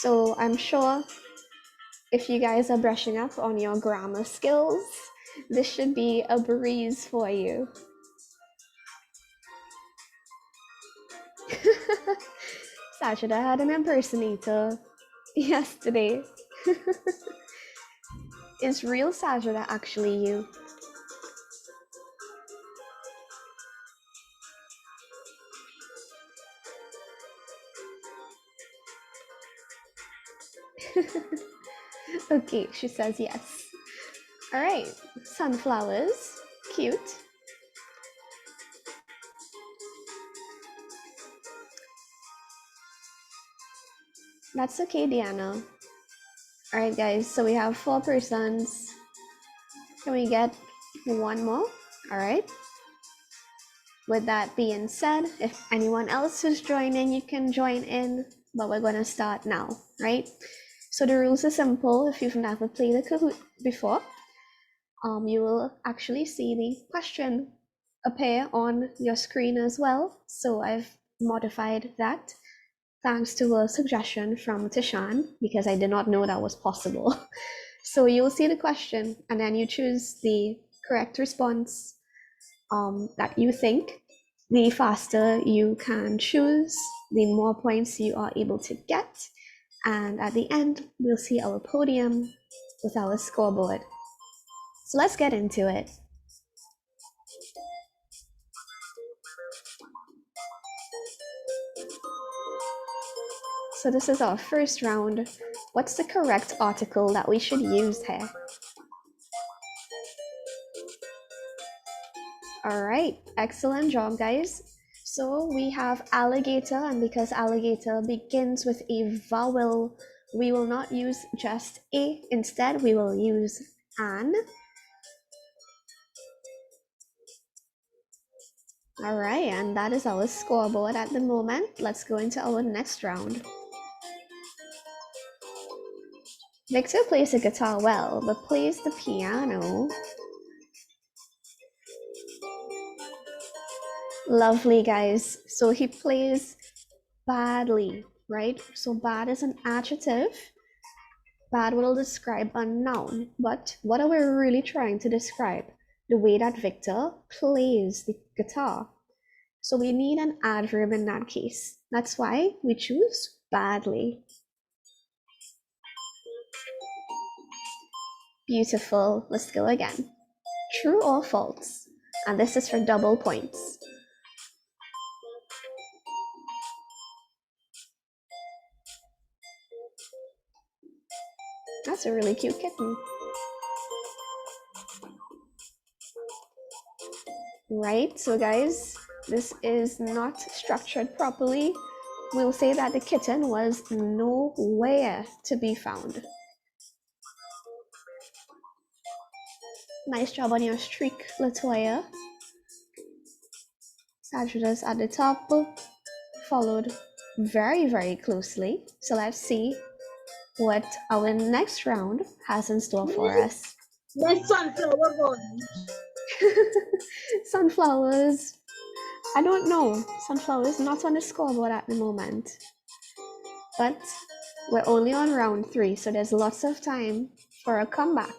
So I'm sure if you guys are brushing up on your grammar skills, this should be a breeze for you. Sajida had an impersonator yesterday. Is real Sajida actually you? Okay, she says yes. All right, sunflowers, cute. That's okay, Diana. All right, guys, so we have 4 persons. Can we get one more? All right. With that being said, if anyone else is joining, you can join in, but we're going to start now, right? So the rules are simple. If you've never played a Kahoot before, you will actually see the question appear on your screen as well. So I've modified that thanks to a suggestion from Tishan, because I did not know that was possible. So you'll see the question and then you choose the correct response that you think. The faster you can choose, the more points you are able to get. And at the end, we'll see our podium with our scoreboard. So let's get into it. So this is our first round. What's the correct article that we should use here? All right, excellent job, guys. So we have alligator, and because alligator begins with a vowel, we will not use just a. Instead, we will use an. All right, and that is our scoreboard at the moment. Let's go into our next round. Victor plays the guitar well, but plays the piano. Lovely, guys. So he plays badly, right? So bad is an adjective. Bad will describe a noun, but what are we really trying to describe? The way that Victor plays the guitar. So we need an adverb in that case. That's why we choose badly. Beautiful. Let's go again. True or false? And this is for double points. That's a really cute kitten. Right, so guys, this is not structured properly. We'll say that the kitten was nowhere to be found. Nice job on your streak, Latoya. Sagittarius at the top, followed very, very closely. So let's see what our next round has in store for us. The sunflower one. Sunflowers. I don't know. Sunflowers not on the scoreboard at the moment. But we're only on round 3, so there's lots of time for a comeback.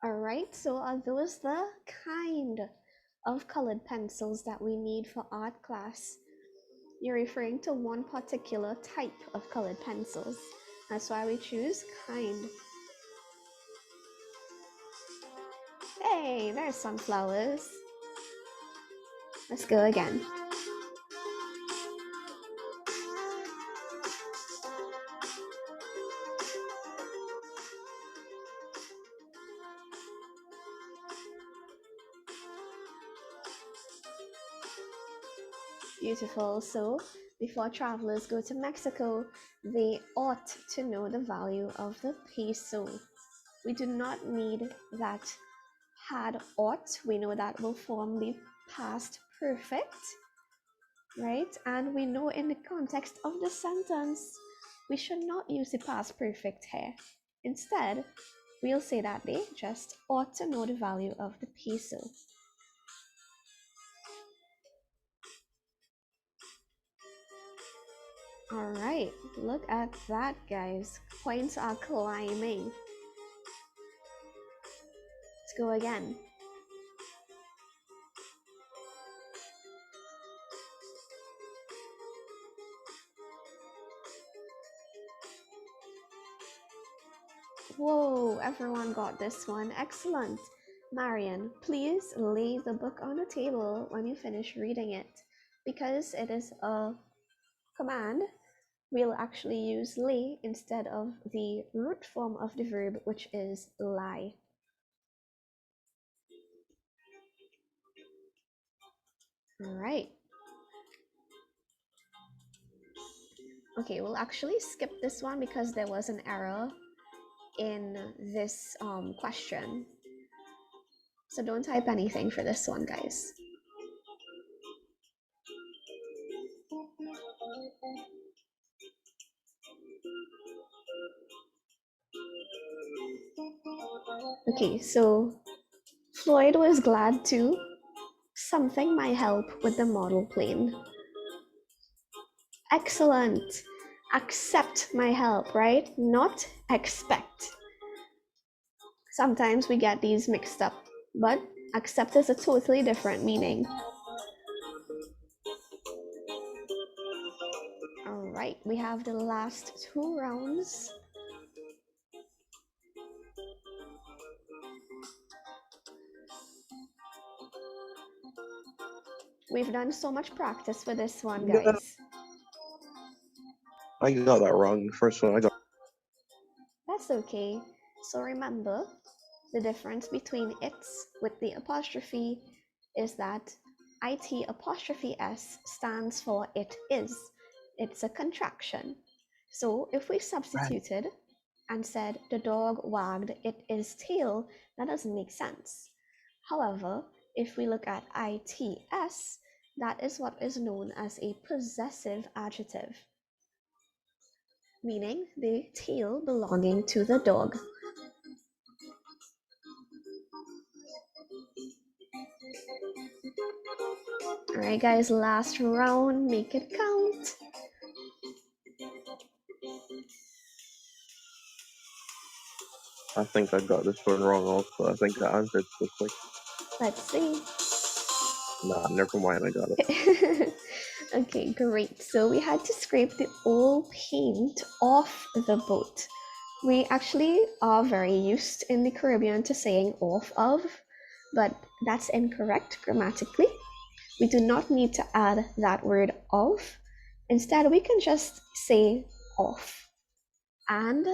Alright, so are those the kind of colored pencils that we need for art class? You're referring to one particular type of colored pencils. That's why we choose kind. Hey, there's sunflowers. Let's go again. Beautiful. So before travelers go to Mexico, they ought to know the value of the peso. We do not need that had ought. We know that will form the past perfect. right? And we know in the context of the sentence, we should not use the past perfect here. Instead, we'll say that they just ought to know the value of the peso. All right, look at that, guys. Points are climbing. Let's go again. Whoa, everyone got this one. Excellent. Marian, please lay the book on the table when you finish reading it. Because it is a command, we'll actually use lay instead of the root form of the verb, which is lie. All right. Okay, we'll actually skip this one because there was an error in this question. So don't type anything for this one, guys. Okay, so Floyd was glad to. Something might help with the model plane. Excellent. Accept my help, right? Not expect. Sometimes we get these mixed up, but accept is a totally different meaning. All right, we have the last 2 rounds. We've done so much practice with this one, guys. I got that wrong. The first one I got. That's okay. So remember, the difference between it's with the apostrophe is that it apostrophe s stands for it is. It's a contraction. So if we substituted and said the dog wagged its tail, that doesn't make sense. However, if we look at its, that is what is known as a possessive adjective, meaning the tail belonging to the dog. All right, guys, last round, make it count. I think I got this one wrong also. I think I answered so quick. Let's see. Nah, never mind. I got it. Okay, great. So we had to scrape the old paint off the boat. We actually are very used in the Caribbean to saying off of, but that's incorrect grammatically. We do not need to add that word of. Instead, we can just say off. And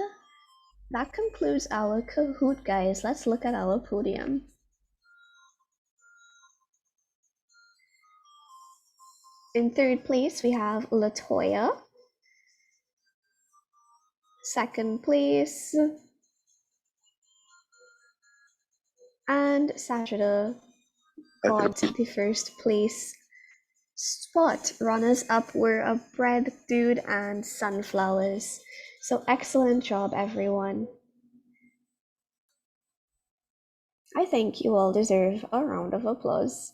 that concludes our Kahoot, guys. Let's look at our podium. In third place, we have Latoya. Second place, and Sajida got the first place spot. Runners up were a bread dude and sunflowers. So excellent job, everyone. I think you all deserve a round of applause.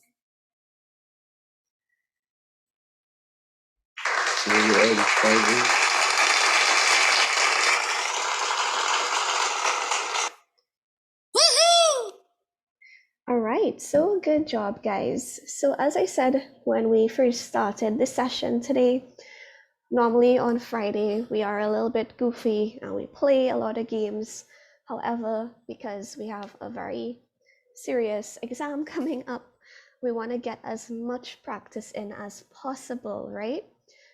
All right, so good job, guys. So as I said when we first started the session today, normally on Friday we are a little bit goofy and we play a lot of games. However, because we have a very serious exam coming up, we want to get as much practice in as possible, right?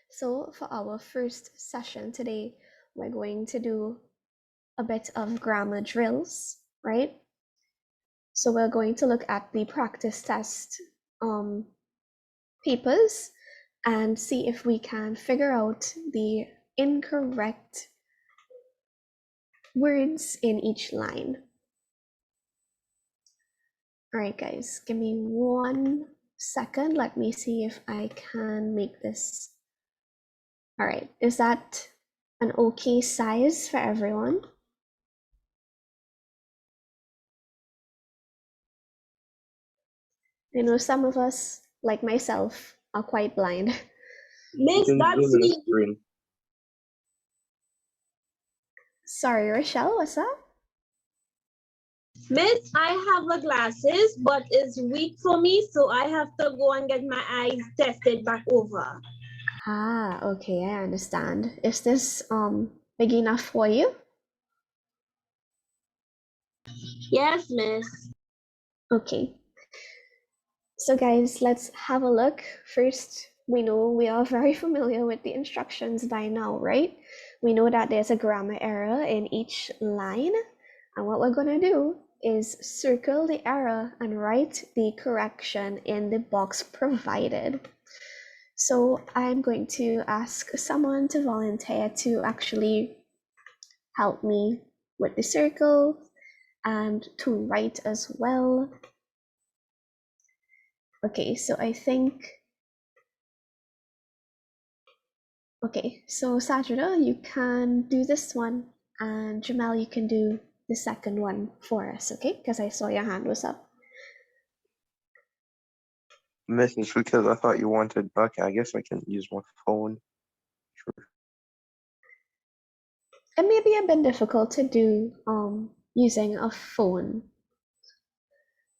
So for our first session today, we're going to do a bit of grammar drills, right? So we're going to look at the practice test papers and see if we can figure out the incorrect words in each line. All right, guys, give me 1 second. Let me see if I can make this. All right, is that an okay size for everyone? I know some of us, like myself, are quite blind. You Miss, can that's zoom in the me. screen. Sorry, Rochelle, what's up? Miss, I have the glasses, but it's weak for me, so I have to go and get my eyes tested back over. Ah, okay, I understand. Is this big enough for you? Yes, Miss. Okay. So guys, let's have a look. First, we know we are very familiar with the instructions by now, right? We know that there's a grammar error in each line, and what we're going to do is circle the error and write the correction in the box provided. So I'm going to ask someone to volunteer to actually help me with the circle and to write as well. Okay, so I think, okay, so Sajida, you can do this one, and Jamel, you can do the second one for us, okay? Because I saw your hand was up. Miss, it's because I thought you wanted. Okay, I guess I can use my phone. Sure. It may be a bit difficult to do using a phone.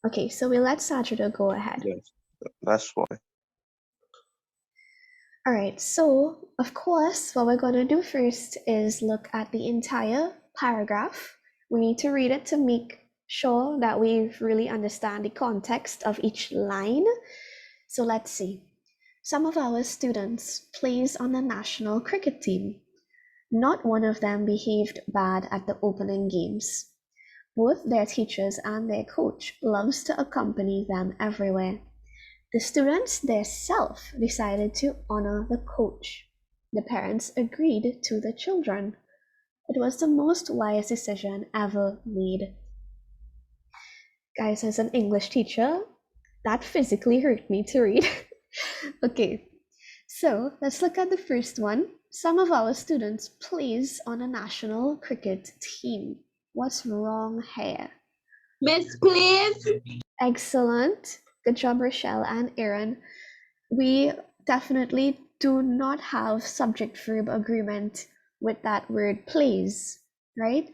Okay, so we'll let Sajida go ahead. Yes, that's why. All right, so of course, what we're going to do first is look at the entire paragraph. We need to read it to make sure that we really understand the context of each line. So let's see. Some of our students plays on the national cricket team. Not one of them behaved bad at the opening games. Both their teachers and their coach loves to accompany them everywhere. The students themselves decided to honor the coach. The parents agreed to the children. It was the most wise decision ever made. Guys, as an English teacher, that physically hurt me to read. Okay, so let's look at the first one. Some of our students plays on a national cricket team. What's wrong here? Miss, please. Excellent. Good job, Rochelle and Aaron. We definitely do not have subject verb agreement with that word plays, right?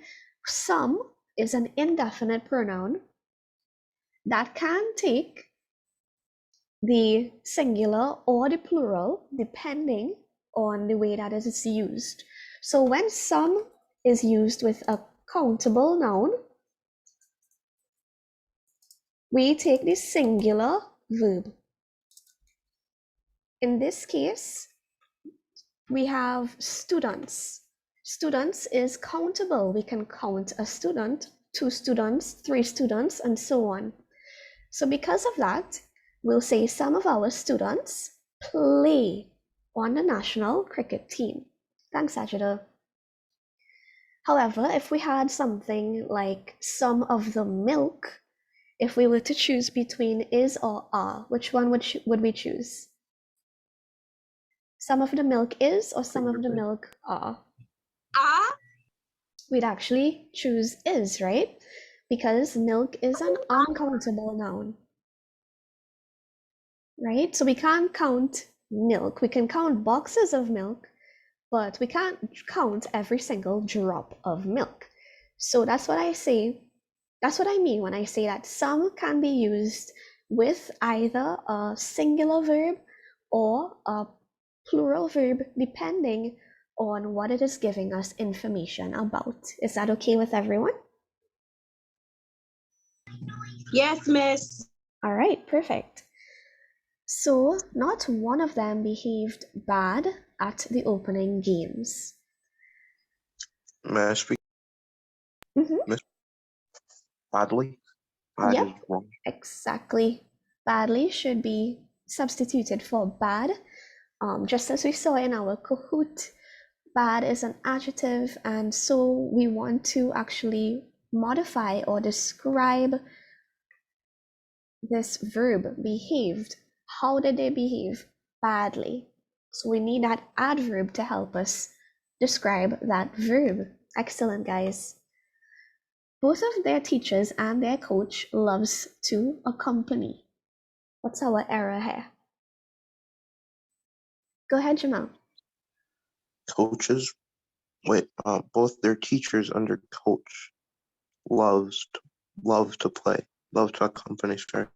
Some is an indefinite pronoun that can take the singular or the plural depending on the way that it is used. So when some is used with a countable noun, we take the singular verb. In this case, we have students. Students is countable. We can count a student, 2 students, 3 students, and so on. So because of that, we'll say some of our students play on the national cricket team. Thanks, Sajida. However, if we had something like some of the milk, if we were to choose between is or are, which one would we choose? Some of the milk is or some of the milk are? We'd actually choose is, right? Because milk is an uncountable noun, right? So we can't count milk. We can count boxes of milk, but we can't count every single drop of milk. So that's what I say. That's what I mean when I say that some can be used with either a singular verb or a plural verb, depending on what it is giving us information about. Is that okay with everyone? Yes, Miss. All right, perfect. So, not one of them behaved bad at the opening games. May I speak? Miss, badly? Bad Yep, is wrong. exactly. Badly should be substituted for bad. Just as we saw in our Kahoot, bad is an adjective, and so we want to actually modify or describe this verb, behaved, How did they behave? Badly. So we need that adverb to help us describe that verb. Excellent, guys. Both of their teachers and their coach loves to accompany. What's our error here? Go ahead, Jamal. Coaches, both their teachers under coach love to play, love to accompany, sorry.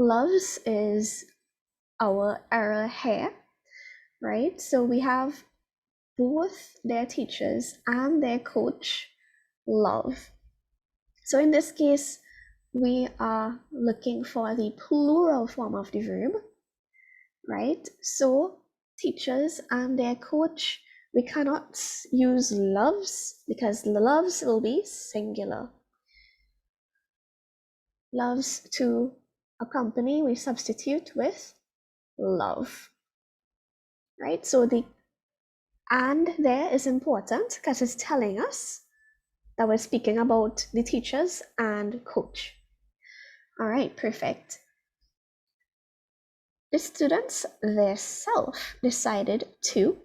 Loves is our error here, right? So we have both their teachers and their coach love. So in this case, we are looking for the plural form of the verb, right? So teachers and their coach, we cannot use loves because loves will be singular. Loves to accompany, we substitute with love, right? So the and there is important because it's telling us that we're speaking about the teachers and coach. All right, perfect. The students themselves decided to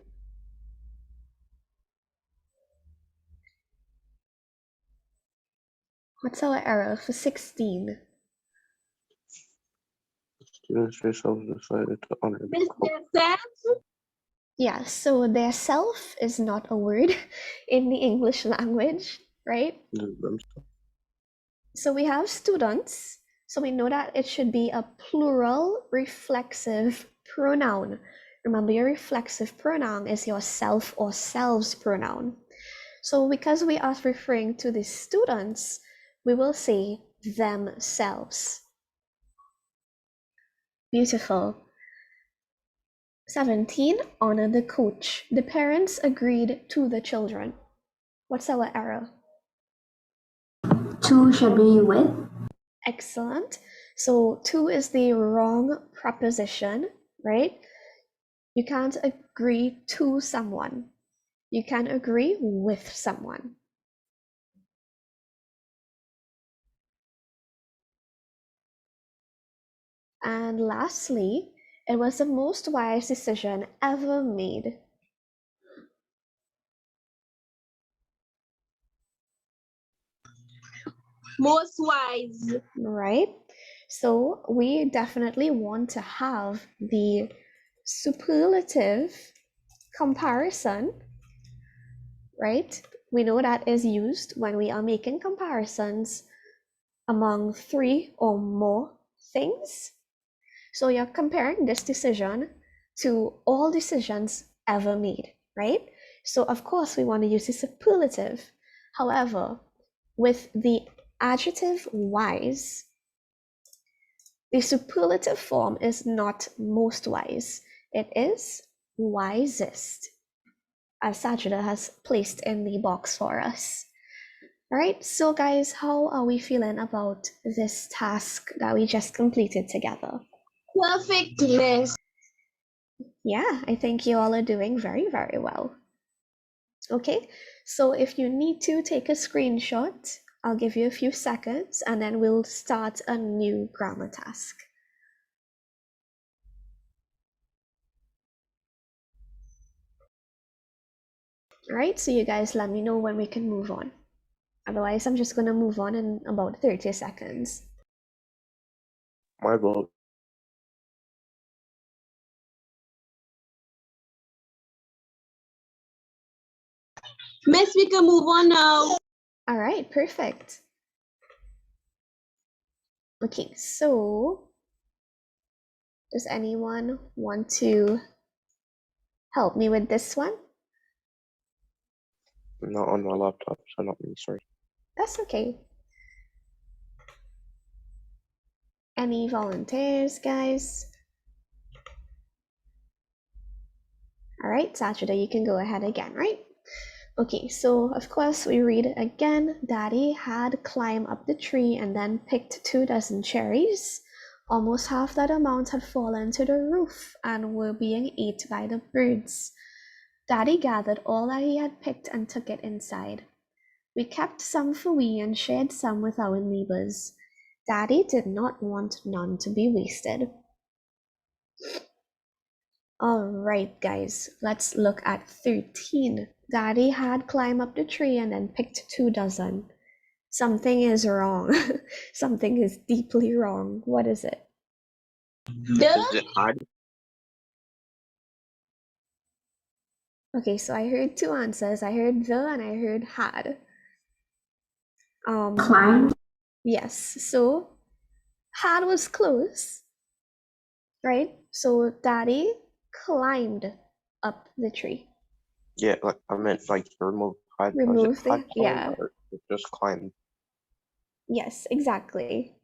what's our error for 16? Students themselves decided to honor the Miss coach. Yourself? Yeah, so their self is not a word in the English language, right? So we have students, so we know that it should be a plural reflexive pronoun. Remember, your reflexive pronoun is your self or selves pronoun. So because we are referring to the students, we will say themselves. Beautiful. 17, honor the coach. The parents agreed to the children. What's our error? To should be with. Excellent. So to is the wrong preposition, right? You can't agree to someone. You can agree with someone. And lastly, it was the most wise decision ever made. Most wise. Right? So we definitely want to have the superlative comparison, right? We know that is used when we are making comparisons among 3 or more things. So you're comparing this decision to all decisions ever made, right? So of course we want to use the superlative. However, with the adjective wise, the superlative form is not most wise. It is wisest, as Sajida has placed in the box for us. All right, so guys, how are we feeling about this task that we just completed together? Perfect, Miss. Yeah, I think you all are doing very, very well. Okay, so if you need to take a screenshot, I'll give you a few seconds and then we'll start a new grammar task. All right, so you guys let me know when we can move on. Otherwise, I'm just going to move on in about 30 seconds. My vote. Miss, we can move on now. All right, perfect. Okay, so does anyone want to help me with this one? Not on my laptop, so not me, sorry. That's okay. Any volunteers, guys? All right, Sajida, you can go ahead again, right? Okay, so of course we read again. Daddy had climbed up the tree and then picked 2 dozen cherries. Almost half that amount had fallen to the roof and were being eaten by the birds. Daddy gathered all that he had picked and took it inside. We kept some for we and shared some with our neighbors. Daddy did not want none to be wasted. All right, guys, let's look at 13. Daddy had climbed up the tree and then picked 2 dozen. Something is wrong. Something is deeply wrong. What is it? Is it had? Okay, so I heard 2 answers. I heard the and I heard had. Climb. Yes, so had was close, right? So Daddy climbed up the tree. Yeah, like I meant like remove had. Was it Remove the, had yeah, or it just climbed? yes, exactly.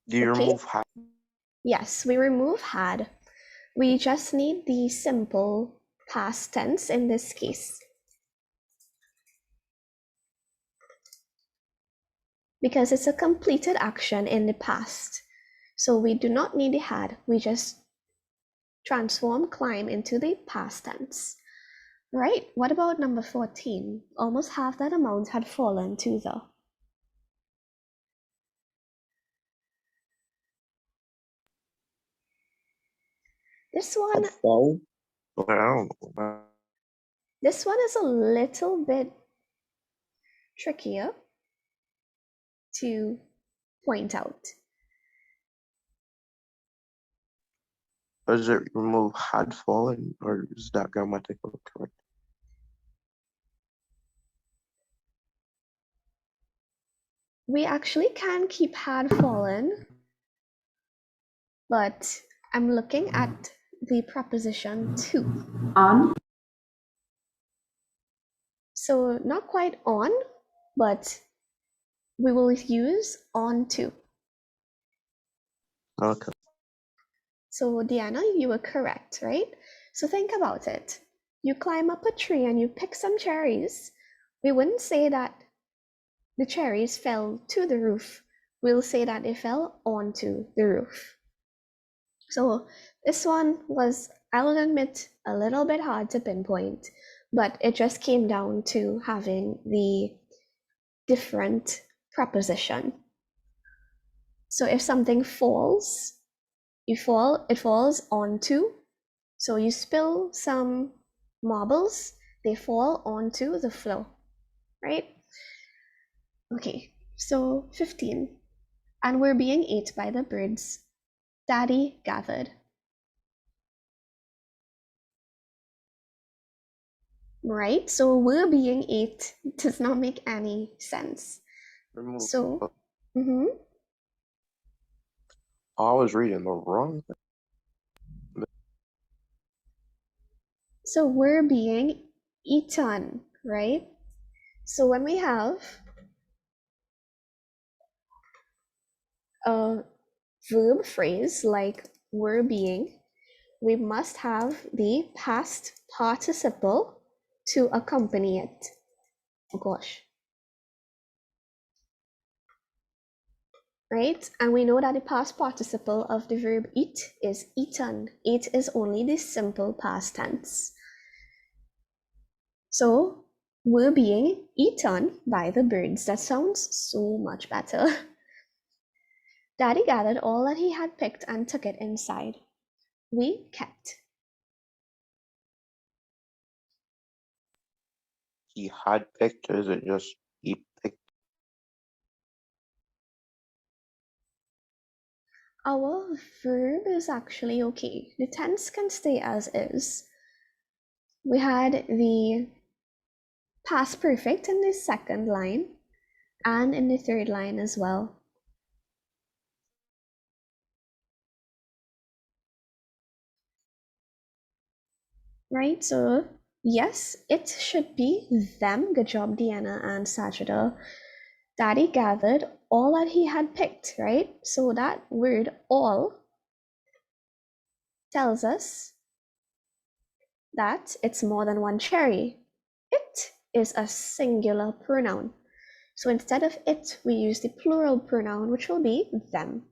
Do you Okay. remove had? Yes, we remove had. We just need the simple past tense in this case. Because it's a completed action in the past. So we do not need the had, we just transform climb into the past tense. Right, what about number 14? Almost half that amount had fallen to the. This one, Had fall? Well, I don't know. this one is a little bit trickier to point out. Does it remove had fallen or is that grammatically correct? We actually can keep had fallen, but I'm looking at the preposition to. On. So not quite on, but we will use on to. Okay. So Diana, you were correct, right? So think about it. You climb up a tree and you pick some cherries. We wouldn't say that the cherries fell to the roof. We'll say that they fell onto the roof. So this one was, I'll admit, a little bit hard to pinpoint, but it just came down to having the different preposition. So if something falls, it falls onto. So you spill some marbles, they fall onto the floor, right? Okay, so 15. And we're being ate by the birds. Daddy gathered. Right? So we're being ate does not make any sense. Remove. So, I was reading the wrong thing. so we're being eaten, right? So when we have a verb phrase like we're being, we must have the past participle to accompany it. Oh gosh. Right? And we know that the past participle of the verb eat is eaten. Eat is only the simple past tense. So we're being eaten by the birds. That sounds so much better. Daddy gathered all that he had picked and took it inside. We kept. He had picked, or is it just he picked? Our verb is actually okay. The tense can stay as is. We had the past perfect in the second line and in the third line as well. Right, so yes, it should be them. Good job, Deanna and Sajida. Daddy gathered all that he had picked, right? So that word all tells us that it's more than one cherry. It is a singular pronoun. So instead of it, we use the plural pronoun, which will be them.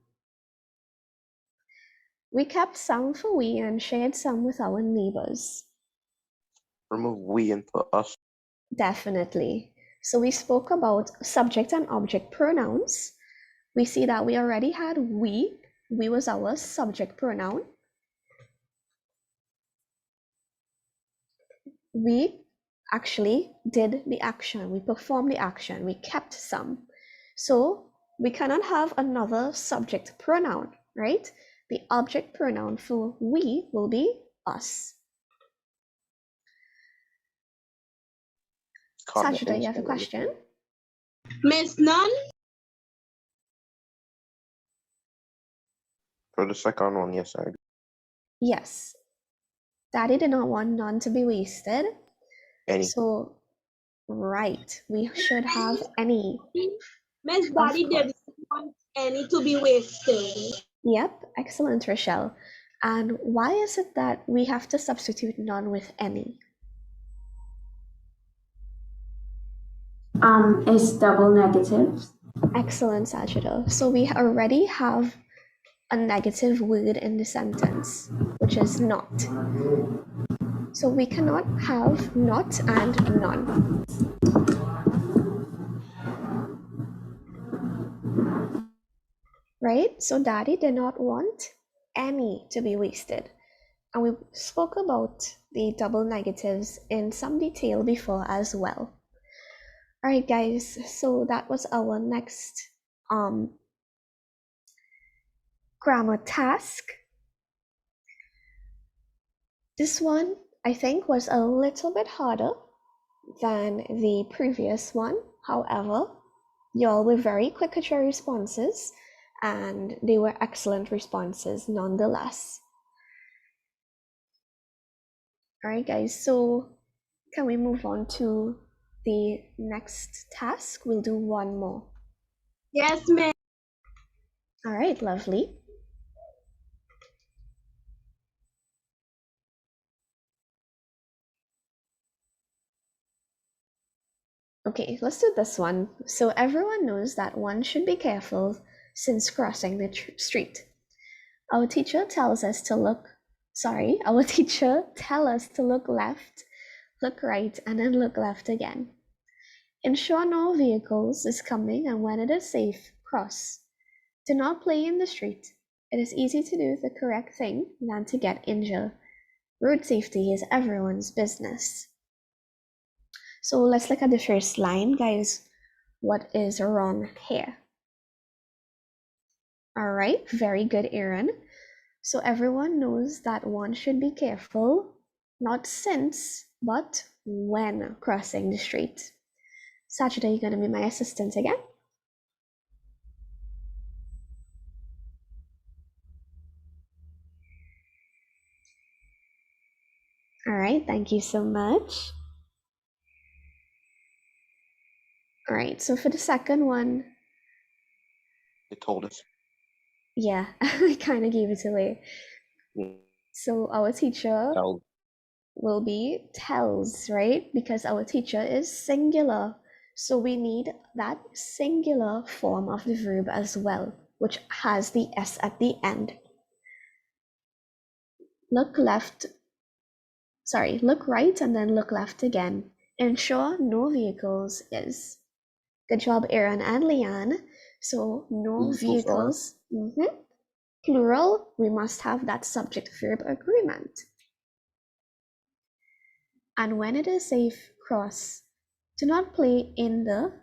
We kept some for we and shared some with our neighbors. Remove we and put us. Definitely. So we spoke about subject and object pronouns. We see that we already had we. We was our subject pronoun. We actually did the action. We performed the action. We kept some. So we cannot have another subject pronoun, right? The object pronoun for we will be us. Sajida, you have a question? Miss None? For the second one, yes, I agree. Yes. Daddy did not want none to be wasted. Any. So, right, we should have any. Miss Daddy didn't want any to be wasted. Yep, excellent, Rochelle. And why is it that we have to substitute none with any? It's double negatives. Excellent, Sajida. So we already have a negative word in the sentence, which is not. So we cannot have not and none. Right? So Daddy did not want any to be wasted. And we spoke about the double negatives in some detail before as well. All right, guys, so that was our next grammar task. This one, I think, was a little bit harder than the previous one. However, y'all were very quick at your responses, and they were excellent responses nonetheless. All right, guys, so can we move on to the next task? We'll do one more. Yes, ma'am. All right, lovely. Okay, let's do this one. So everyone knows that one should be careful since crossing the street. Our teacher tells us to look left, look right, and then look left again. Ensure no vehicles is coming, and when it is safe, cross. Do not play in the street. It is easy to do the correct thing than to get injured. Road safety is everyone's business. So let's look at the first line, guys. What is wrong here? All right, very good, Aaron. So everyone knows that one should be careful, not since, but when crossing the street. Sajida, you're going to be my assistant again. All right, thank you so much. All right, so for the second one, They told us. yeah, I kind of gave it away. Yeah. So our teacher Tell. will be tells, right? Because our teacher is singular. So we need that singular form of the verb as well, which has the S at the end. Look right and then look left again. Ensure no vehicles is. Good job, Aaron and Leanne. So no vehicles. Plural, we must have that subject-verb agreement. And when it is safe, cross. Do not play in the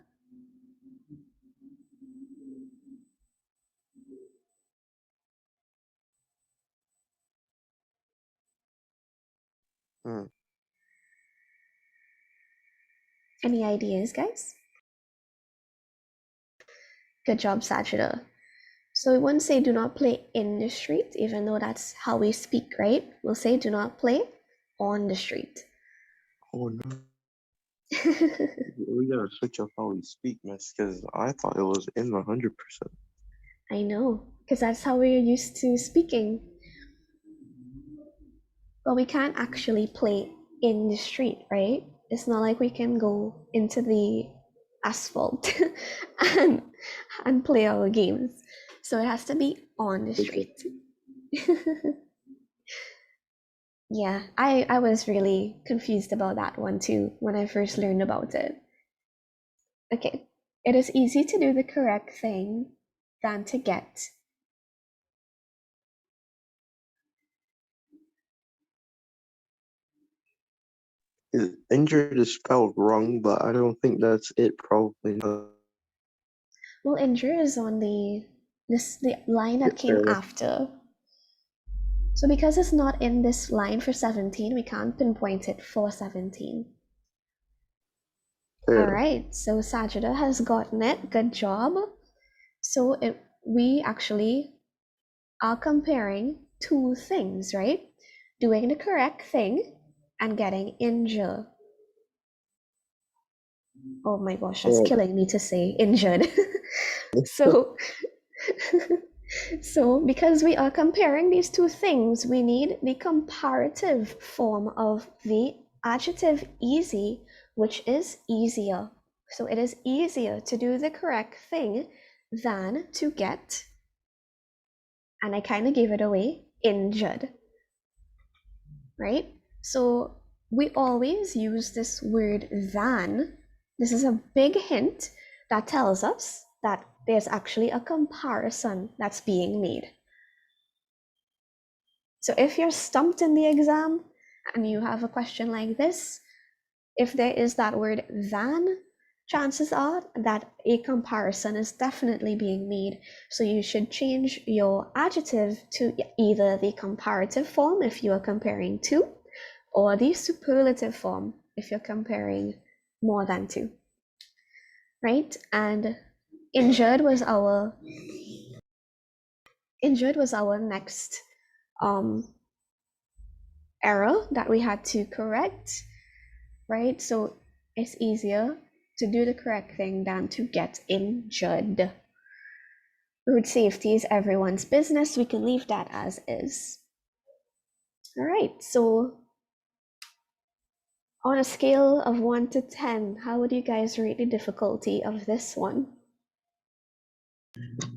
Any ideas, guys? Good job, Sajida. So we wouldn't say do not play in the street, even though that's how we speak, right? We'll say do not play on the street. Oh no. We gotta switch up how we speak, miss, because I thought it was in 100%. I know, because that's how we're used to speaking. But we can't actually play in the street, right? It's not like we can go into the asphalt and play our games. So it has to be on the street. Yeah, I was really confused about that one too when I first learned about it. Okay, it is easy to do the correct thing than to get. Injured is spelled wrong, but I don't think that's it. Probably not. Well, injure is on the line that came Fair, after. So because it's not in this line for 17, we can't pinpoint it for 17. fair All enough. right, so Sajida has gotten it. Good job. So we actually are comparing two things, right? Doing the correct thing and getting injured. Oh my gosh, that's Alright. killing me to say injured. So so because we are comparing these two things, we need the comparative form of the adjective easy, which is easier. So it is easier to do the correct thing than to get, and I kind of gave it away, injured, right? So we always use this word than. This is a big hint that tells us that there's actually a comparison that's being made. So if you're stumped in the exam and you have a question like this, if there is that word than, chances are that a comparison is definitely being made. So you should change your adjective to either the comparative form if you are comparing two, or the superlative form if you're comparing more than two, right? And injured was our next error that we had to correct, right? So it's easier to do the correct thing than to get injured. Road safety is everyone's business. We can leave that as is. All right, so on a scale of 1 to 10, how would you guys rate the difficulty of this one?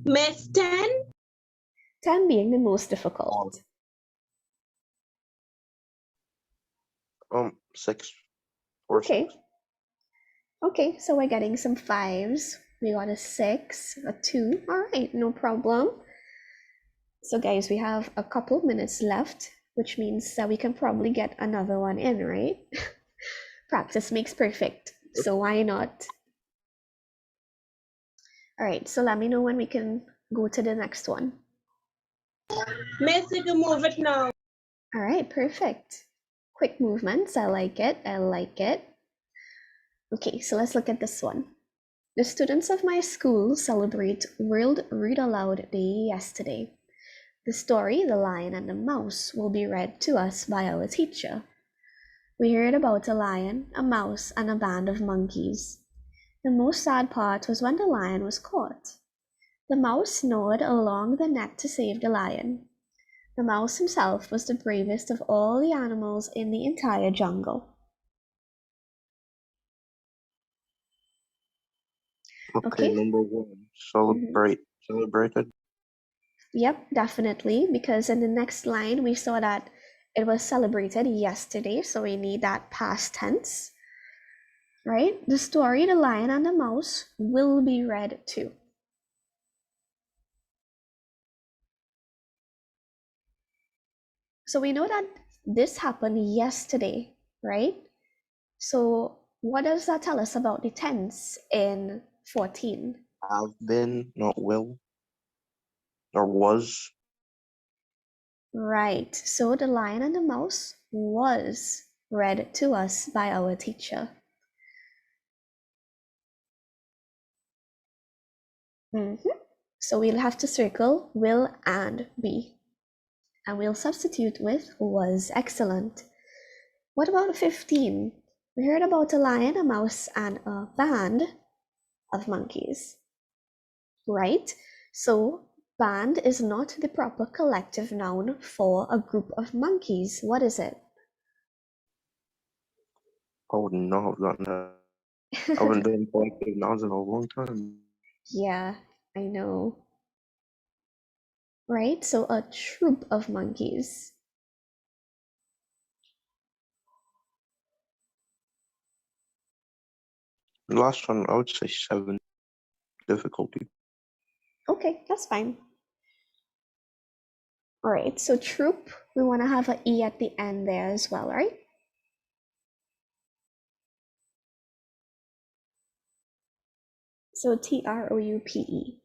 Miss 10? 10 being the most difficult. 6 or 6. Okay. Okay, so we're getting some 5s. We got a 6, a 2. All right, no problem. So guys, we have a couple minutes left, which means that we can probably get another one in, right? Practice makes perfect, so why not? All right, so let me know when we can go to the next one. Miss, you can move it now. All right, perfect. Quick movements, I like it, I like it. Okay, so let's look at this one. The students of my school celebrate World Read Aloud Day yesterday. The story, The Lion and the Mouse, will be read to us by our teacher. We heard about a lion, a mouse, and a band of monkeys. The most sad part was when the lion was caught. The mouse gnawed along the net to save the lion. The mouse himself was the bravest of all the animals in the entire jungle. Okay, Okay? number 1. Mhm. Celebrated. Yep, definitely, because in the next line we saw that it was celebrated yesterday, so we need that past tense, right? The story, The Lion and the Mouse, will be read too. So we know that this happened yesterday, right? So what does that tell us about the tense in 14? Have been, not will. Or was. Right, so The Lion and the Mouse was read to us by our teacher. So we'll have to circle will and be. And we'll substitute with was excellent. What about 15? We heard about a lion, a mouse, and a band of monkeys, right? So band is not the proper collective noun for a group of monkeys. What is it? Oh no, I've gotten that. I've been doing collective nouns in a long time. Yeah, I know. Right? So a troop of monkeys. The last one, I would say 7 difficulty. Okay, that's fine. All right, so troop, we want to have an E at the end there as well, right? So TROUPE.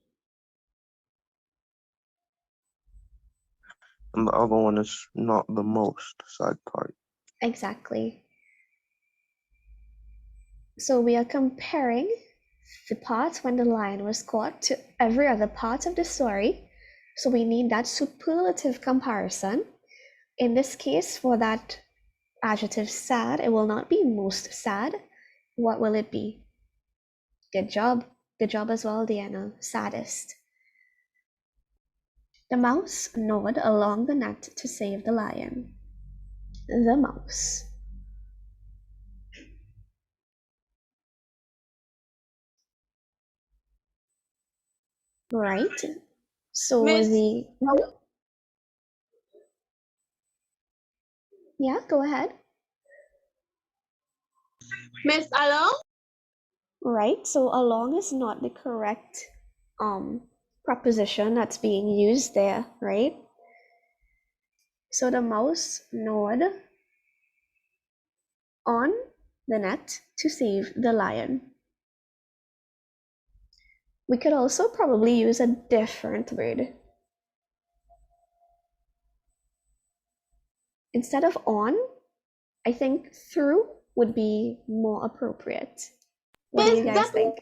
And the other one is not the most sad part. Exactly. So we are comparing the part when the lion was caught to every other part of the story. So we need that superlative comparison. In this case, for that adjective sad, it will not be most sad. What will it be? Good job. Good job as well, Deanna. Saddest. The mouse gnawed along the net to save the lion. The mouse. Right. So Miss, yeah, go ahead. Miss Along? Right. So along is not the correct preposition that's being used there, right? So the mouse gnawed on the net to save the lion. We could also probably use a different word. Instead of on, I think through would be more appropriate. What do Miss, you guys think?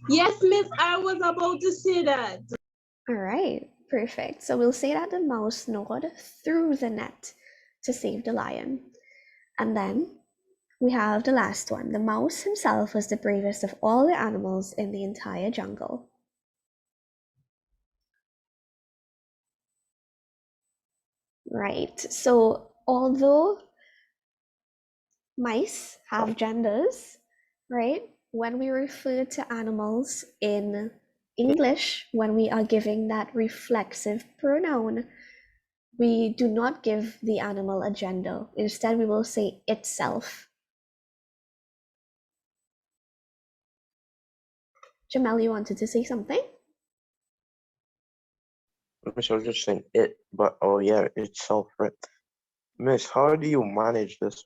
Yes, Miss, I was about to say that. All right, perfect. So we'll say that the mouse gnawed through the net to save the lion. And then we have the last one. The mouse himself was the bravest of all the animals in the entire jungle. Right. So although mice have genders, right? When we refer to animals in English, when we are giving that reflexive pronoun, we do not give the animal a gender. Instead, we will say itself. Jamel, you wanted to say something? Miss, I was just saying it, but oh yeah, itself, right? Miss, how do you manage this?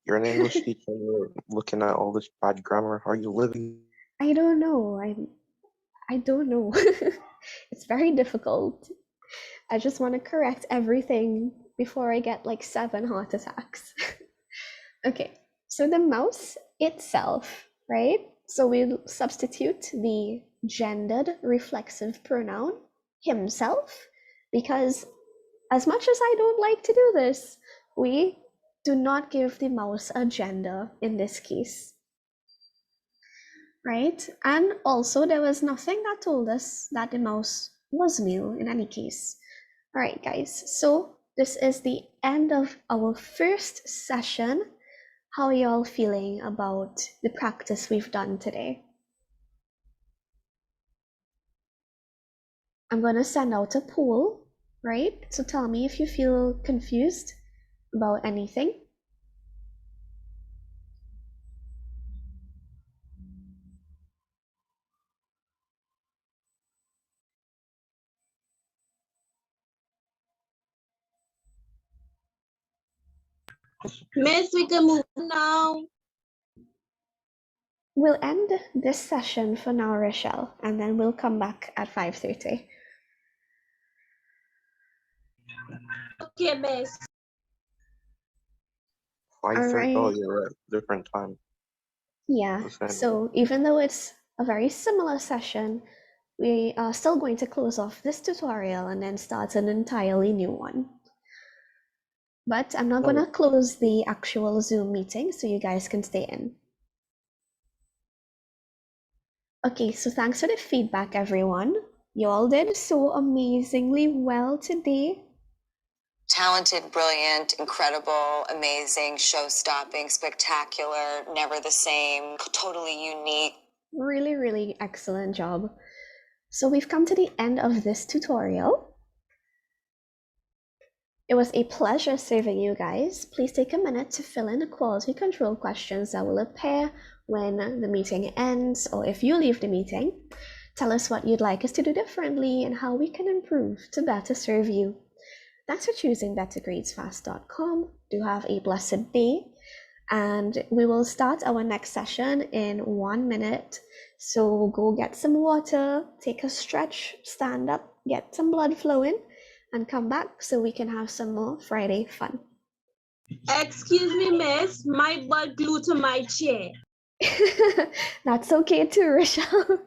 You're an English teacher, you're looking at all this bad grammar. How are you living? I don't know. I don't know. It's very difficult. I just want to correct everything before I get like 7 heart attacks. Okay, so the mouse itself, right? So we'll substitute the gendered reflexive pronoun himself, because as much as I don't like to do this, we do not give the mouse a gender in this case. Right? And also, there was nothing that told us that the mouse was male in any case. All right, guys, so this is the end of our first session. How are y'all feeling about the practice we've done today? I'm going to send out a poll, right? So tell me if you feel confused about anything. Miss, we can move now. We'll end this session for now, Rochelle, and then we'll come back at 5:30. Okay, Miss. 5:30. Oh, Alright. you're right. Different time. Yeah, so even though it's a very similar session, we are still going to close off this tutorial and then start an entirely new one. But I'm not going to close the actual Zoom meeting, so you guys can stay in. Okay, so thanks for the feedback, everyone. You all did so amazingly well today. Talented, brilliant, incredible, amazing, show-stopping, spectacular, never the same, totally unique. Really, really excellent job. So we've come to the end of this tutorial. It was a pleasure serving you guys. Please take a minute to fill in the quality control questions that will appear when the meeting ends, or if you leave the meeting, tell us what you'd like us to do differently and how we can improve to better serve you. Thanks for choosing BetterGradesFast.com. Do have a blessed day, and we will start our next session in 1 minute. So go get some water, take a stretch, stand up, get some blood flowing, and come back so we can have some more Friday fun. Excuse me, miss. My butt glued to my chair. That's okay too, Rochelle.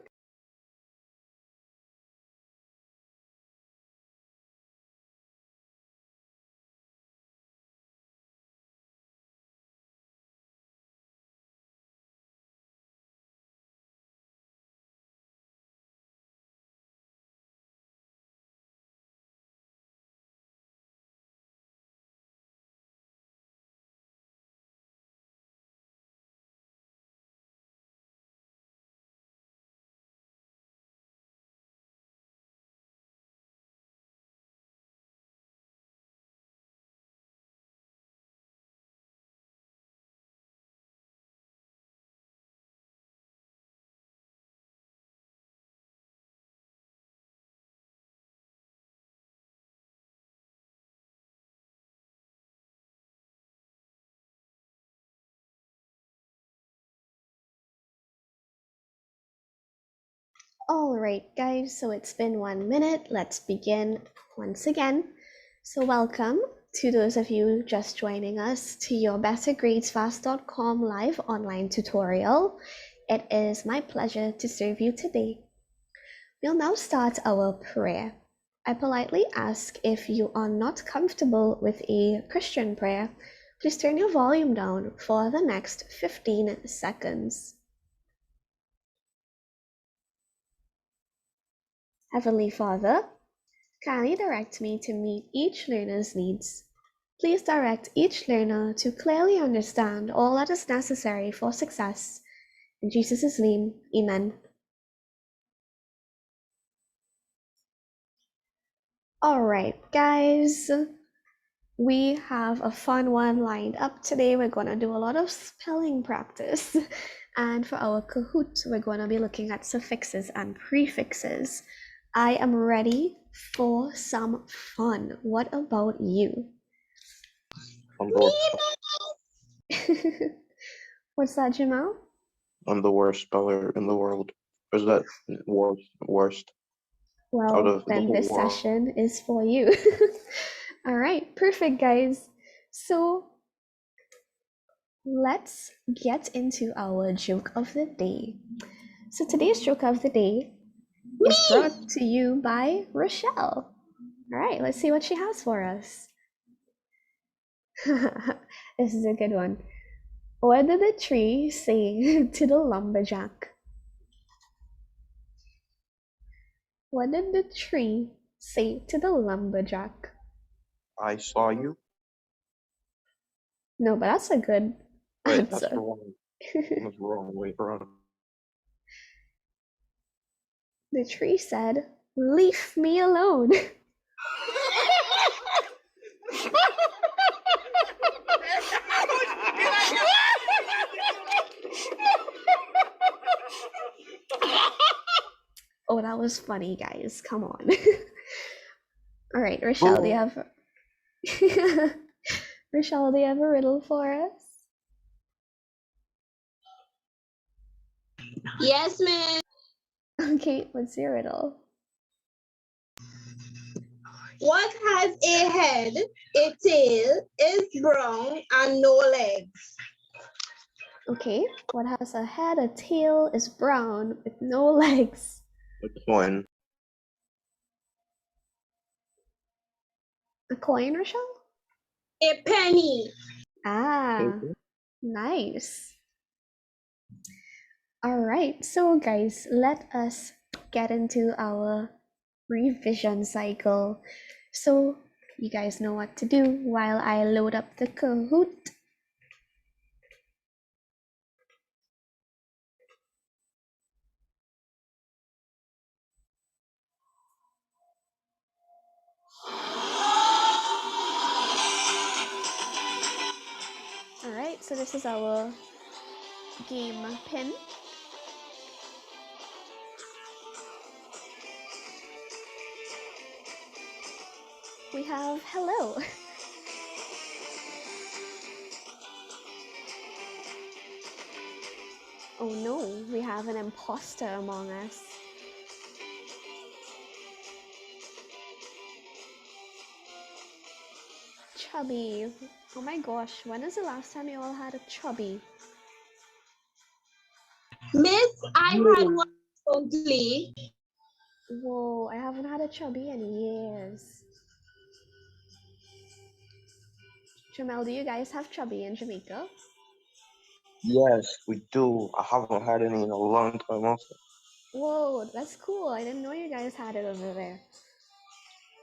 All right, guys, so it's been 1 minute. Let's begin once again. So welcome to those of you just joining us to your BetterGradesFast.com live online tutorial. It is my pleasure to serve you today. We'll now start our prayer. I politely ask if you are not comfortable with a Christian prayer, please turn your volume down for the next 15 seconds. Heavenly Father, kindly direct me to meet each learner's needs. Please direct each learner to clearly understand all that is necessary for success. In Jesus' name, amen. All right, guys, we have a fun one lined up today. We're going to do a lot of spelling practice. And for our Kahoot, we're going to be looking at suffixes and prefixes. I am ready for some fun. What about you? I'm the worst, What's that, Jamal? I'm the worst speller in the world. Is that worst out Well, of the then whole this world? session is for you. All right, perfect, guys. So let's get into our joke of the day. So today's joke of the day is brought to you by Rochelle. All right, let's see what she has for us. This is a good one. What did the tree say to the lumberjack? What did the tree say to the lumberjack? I saw you. No, but that's a good Wait, that's answer. wrong. That's wrong. Wait, wrong. The tree said, "Leave me alone." Oh, that was funny, guys. Come on. All right, Rochelle, do you have Rochelle, do you have a riddle for us? Yes, miss. Okay, what's your riddle? What has a head, a tail, is brown, and no legs? Okay, what has a head, a tail, is brown with no legs? Which one? A coin, Rochelle? A penny. Ah, nice. All right, so guys, let us get into our revision cycle. So you guys know what to do while I load up the Kahoot. All right, so this is our game pin. We have hello. Oh no, we have an imposter among us. Chubby. Oh my gosh, when is the last time you all had a chubby? Miss, I had one recently. Whoa, I haven't had a chubby in years. Jamel, do you guys have chubby in Jamaica? Yes, we do. I haven't had any in a long time also. Whoa, that's cool. I didn't know you guys had it over there.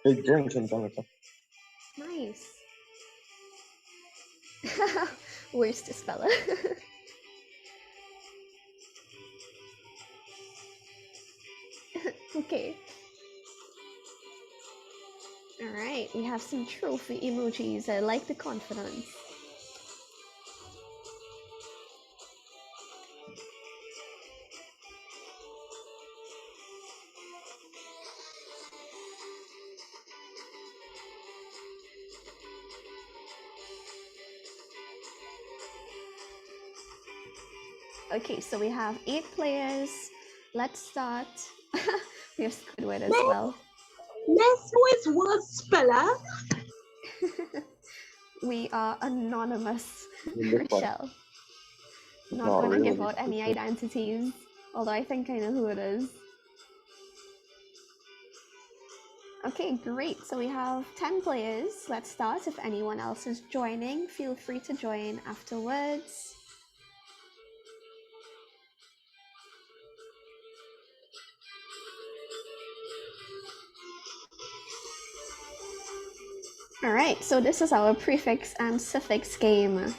Big drink in Jamaica. Nice. Worst speller. Okay. Alright, we have some trophy emojis. I like the confidence. Okay, so we have 8 players. Let's start. We have Squidward as well. Miss, who is worst speller? We are anonymous, In this one. Rochelle. Not Not gonna give really. out any identities, although I think I know who it is. Okay, great. So we have 10 players. Let's start. If anyone else is joining, feel free to join afterwards. All right, so this is our prefix and suffix game.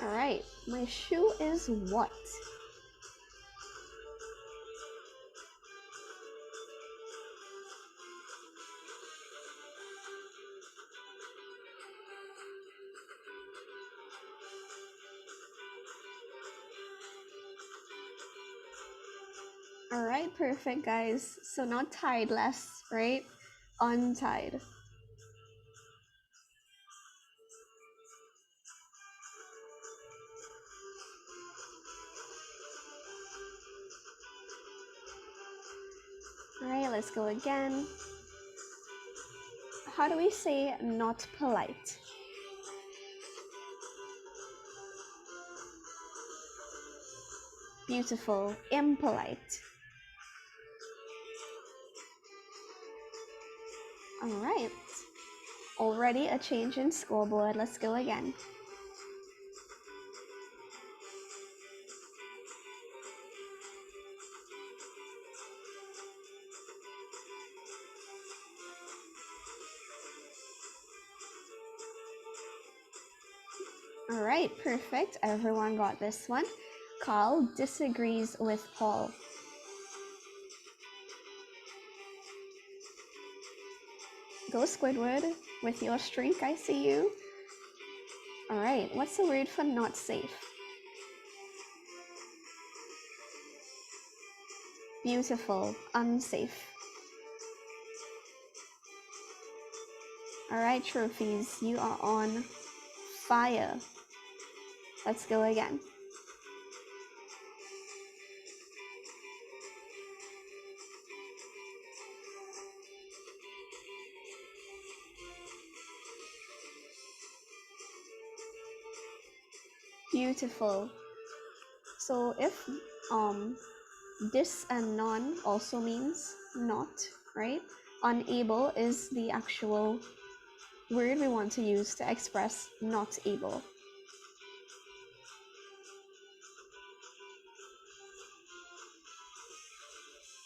All right, my shoe is what? All right, perfect, guys. So not tideless, right? Untied. All right, let's go again. How do we say not polite? Beautiful. Impolite. All right. Already a change in scoreboard. Let's go again. All right, perfect. Everyone got this one. Carl disagrees with Paul. Go Squidward with your streak. I see you. All right, what's the word for not safe? Beautiful. Unsafe. All right, trophies, you are on fire. Let's go again. Beautiful. So if this and non also means not, right? Unable is the actual word we want to use to express not able.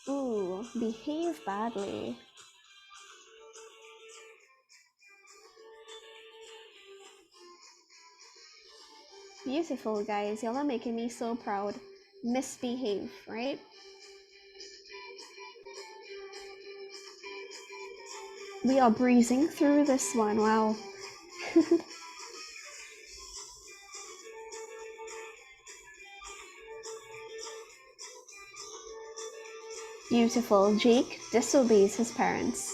Ooh, behave badly. Beautiful, guys. Y'all are making me so proud. Misbehave, right? We are breezing through this one. Wow. Beautiful. Jake disobeys his parents.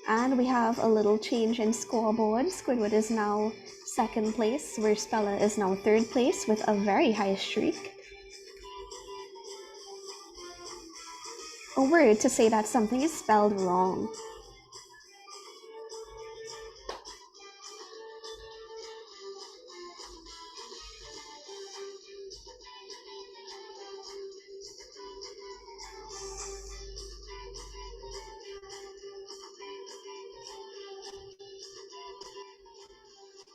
And we have a little change in scoreboard. Squidward is now second place, where Speller is now third place with a very high streak. A word to say that something is spelled wrong.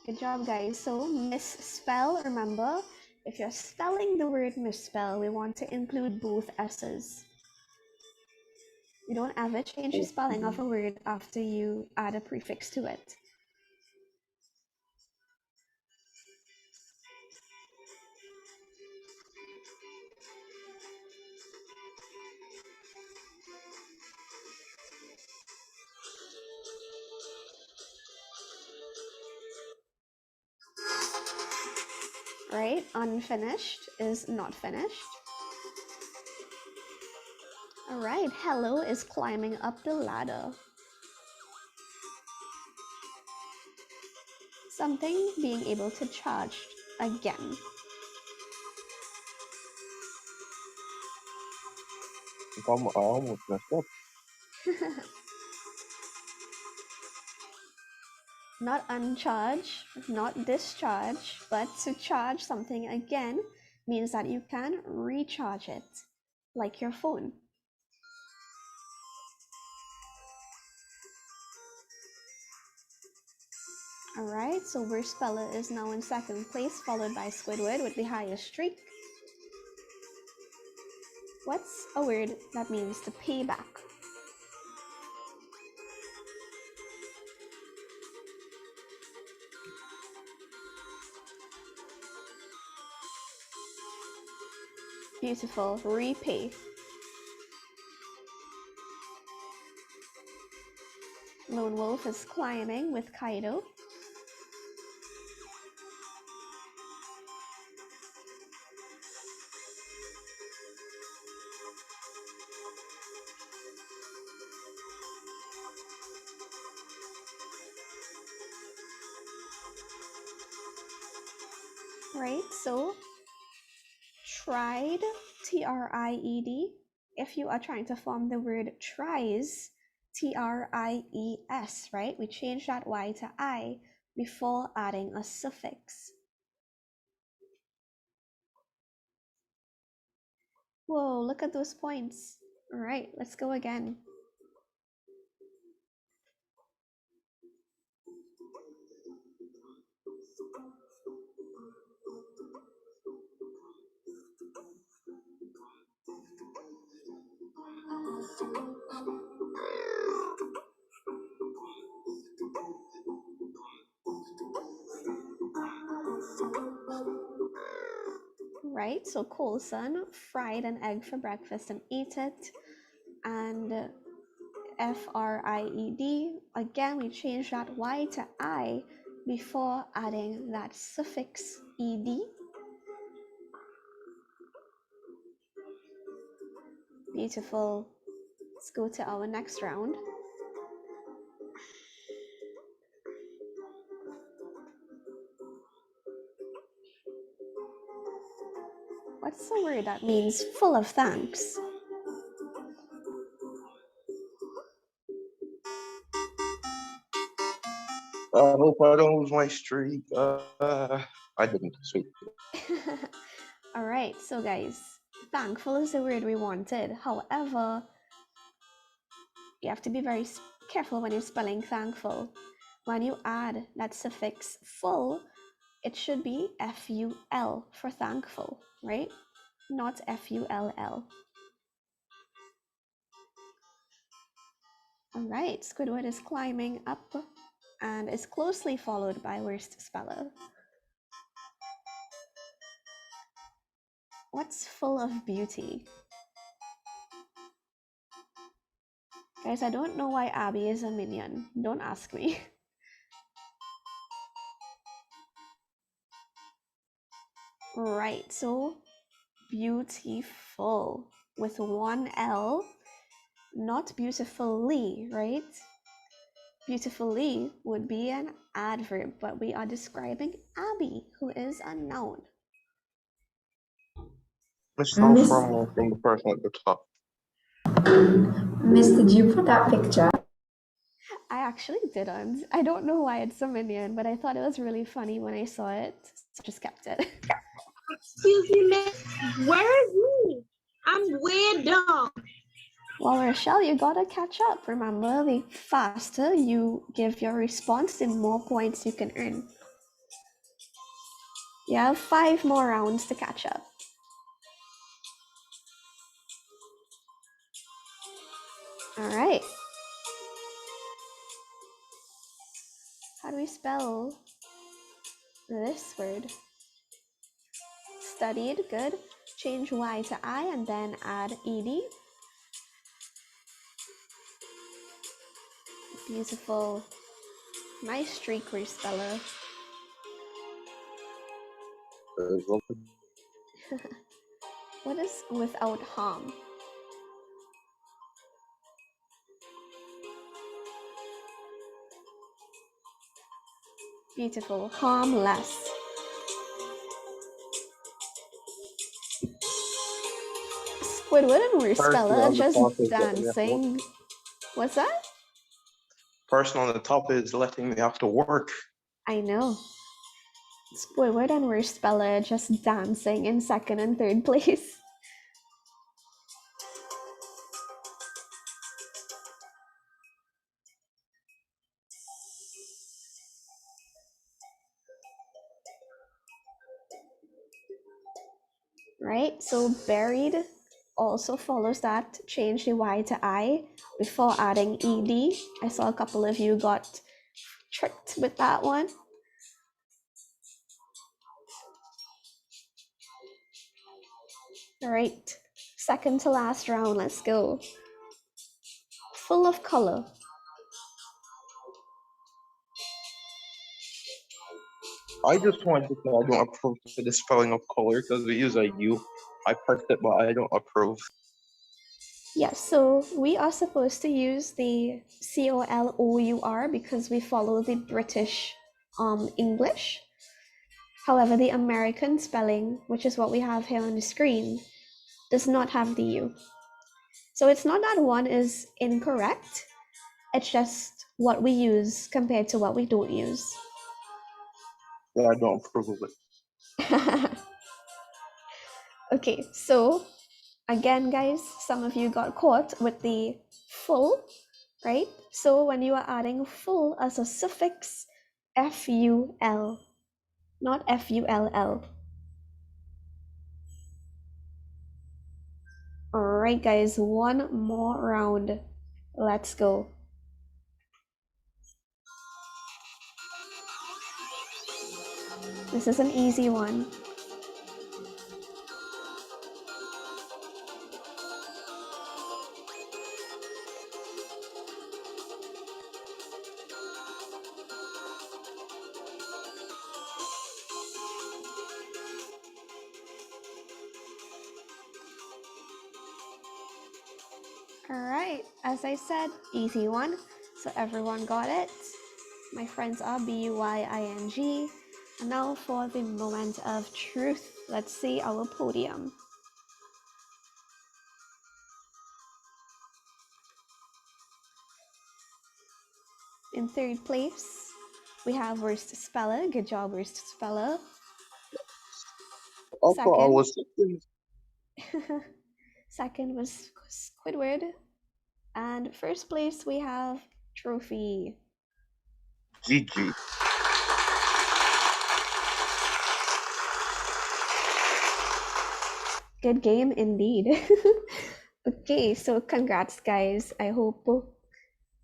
Good job, guys. So misspell, remember, if you're spelling the word misspell, we want to include both S's. You don't ever change the spelling of a word after you add a prefix to it. Right? Unfinished is not finished. All right, hello is climbing up the ladder. Something being able to charge again. I almost messed up. Not uncharge, not discharge, but to charge something again means that you can recharge it, like your phone. All right, so Word Speller is now in second place, followed by Squidward with the highest streak. What's a word that means to pay back? Beautiful, repay. Lone Wolf is climbing with Kaido. Right, so tried, T-R-I-E-D. If you are trying to form the word tries, T-R-I-E-S, right? We change that Y to I before adding a suffix. Whoa, look at those points. All right, let's go again. Right, so Coulson fried an egg for breakfast and ate it. And F-R-I-E-D, again, we change that Y to I before adding that suffix ed. Beautiful. Let's go to our next round. What's the word that means full of thanks? I hope I don't lose my streak. I didn't. Sweet. All right, so guys, thankful is the word we wanted. However, you have to be very careful when you're spelling thankful. When you add that suffix full, it should be F-U-L for thankful, right? Not F-U-L-L. All right, Squidward is climbing up and is closely followed by Worst Speller. What's full of beauty? Guys, I don't know why Abby is a minion. Don't ask me. Right, so beautiful with one L, not beautifully, right? Beautifully would be an adverb, but we are describing Abby, who is a noun. It's so Miss, formal from the person at the top. Miss, did you put that picture? I actually didn't. I don't know why it's a minion, but I thought it was really funny when I saw it, so I just kept it. Excuse me, miss. Where is me? I'm way down. Well, Rochelle, you gotta catch up. Remember, the faster you give your response, the more points you can earn. You have 5 more rounds to catch up. All right. How do we spell this word? Studied, good. Change Y to I and then add ED. Beautiful. Nice streak, speller. What is without harm? Beautiful. Harmless. Squidward and Person Speller on the just top is letting me have to work. dancing. What's that? Person on the top is letting me have to work. I know. Squidward and Speller just dancing in 2nd and 3rd place. Right? So buried also follows that. Change the Y to I before adding ED. I saw a couple of you got tricked with that one. All right. 2nd to last round. Let's go. Full of color. I just want to say I don't approve of the spelling of color because we use a U. I pressed it, but I don't approve. Yes, so we are supposed to use the COLOUR because we follow the British English. However, the American spelling, which is what we have here on the screen, does not have the U. So it's not that one is incorrect, it's just what we use compared to what we don't use. Yeah, I don't approve of it. Okay, so again, guys, some of you got caught with the full, right? So when you are adding full as a suffix, FUL, not FULL. All right, guys, one more round. Let's go. This is an easy one. All right, as I said, easy one. So everyone got it. My friends are BYING. And now for the moment of truth. Let's see our podium. In 3rd place, we have Worst Speller. Good job, Worst Speller. Also, I was thinking, Second was Squidward. And 1st place, we have Trophy. GG. Good game indeed. Okay, so congrats, guys. I hope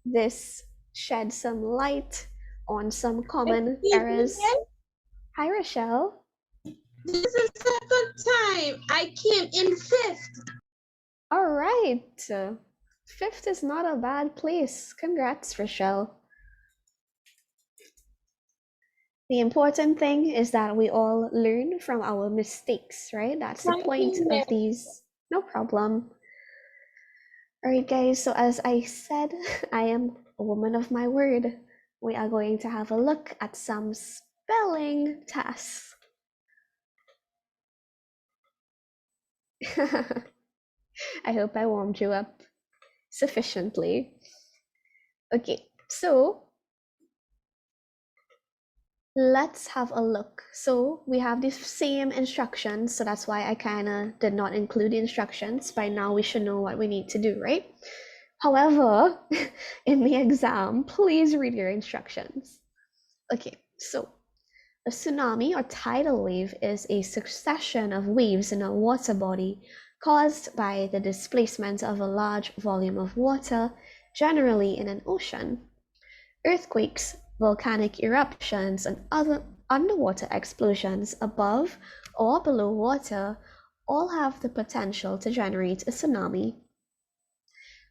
this shed some light on some common Excuse me, errors. miss. Hi, Rochelle. This is the 2nd time I came in 5th. All right. 5th is not a bad place. Congrats, Rochelle. The important thing is that we all learn from our mistakes, right? That's the Thank point you, of Miss. these. No problem. All right, guys. So as I said, I am a woman of my word. We are going to have a look at some spelling tests. I hope I warmed you up sufficiently. Okay, so let's have a look. So we have the same instructions, so that's why I kind of did not include the instructions. By now we should know what we need to do, right? However, in the exam, please read your instructions. Okay, so a tsunami or tidal wave is a succession of waves in a water body caused by the displacement of a large volume of water, generally in an ocean. Earthquakes, volcanic eruptions, and other underwater explosions above or below water all have the potential to generate a tsunami.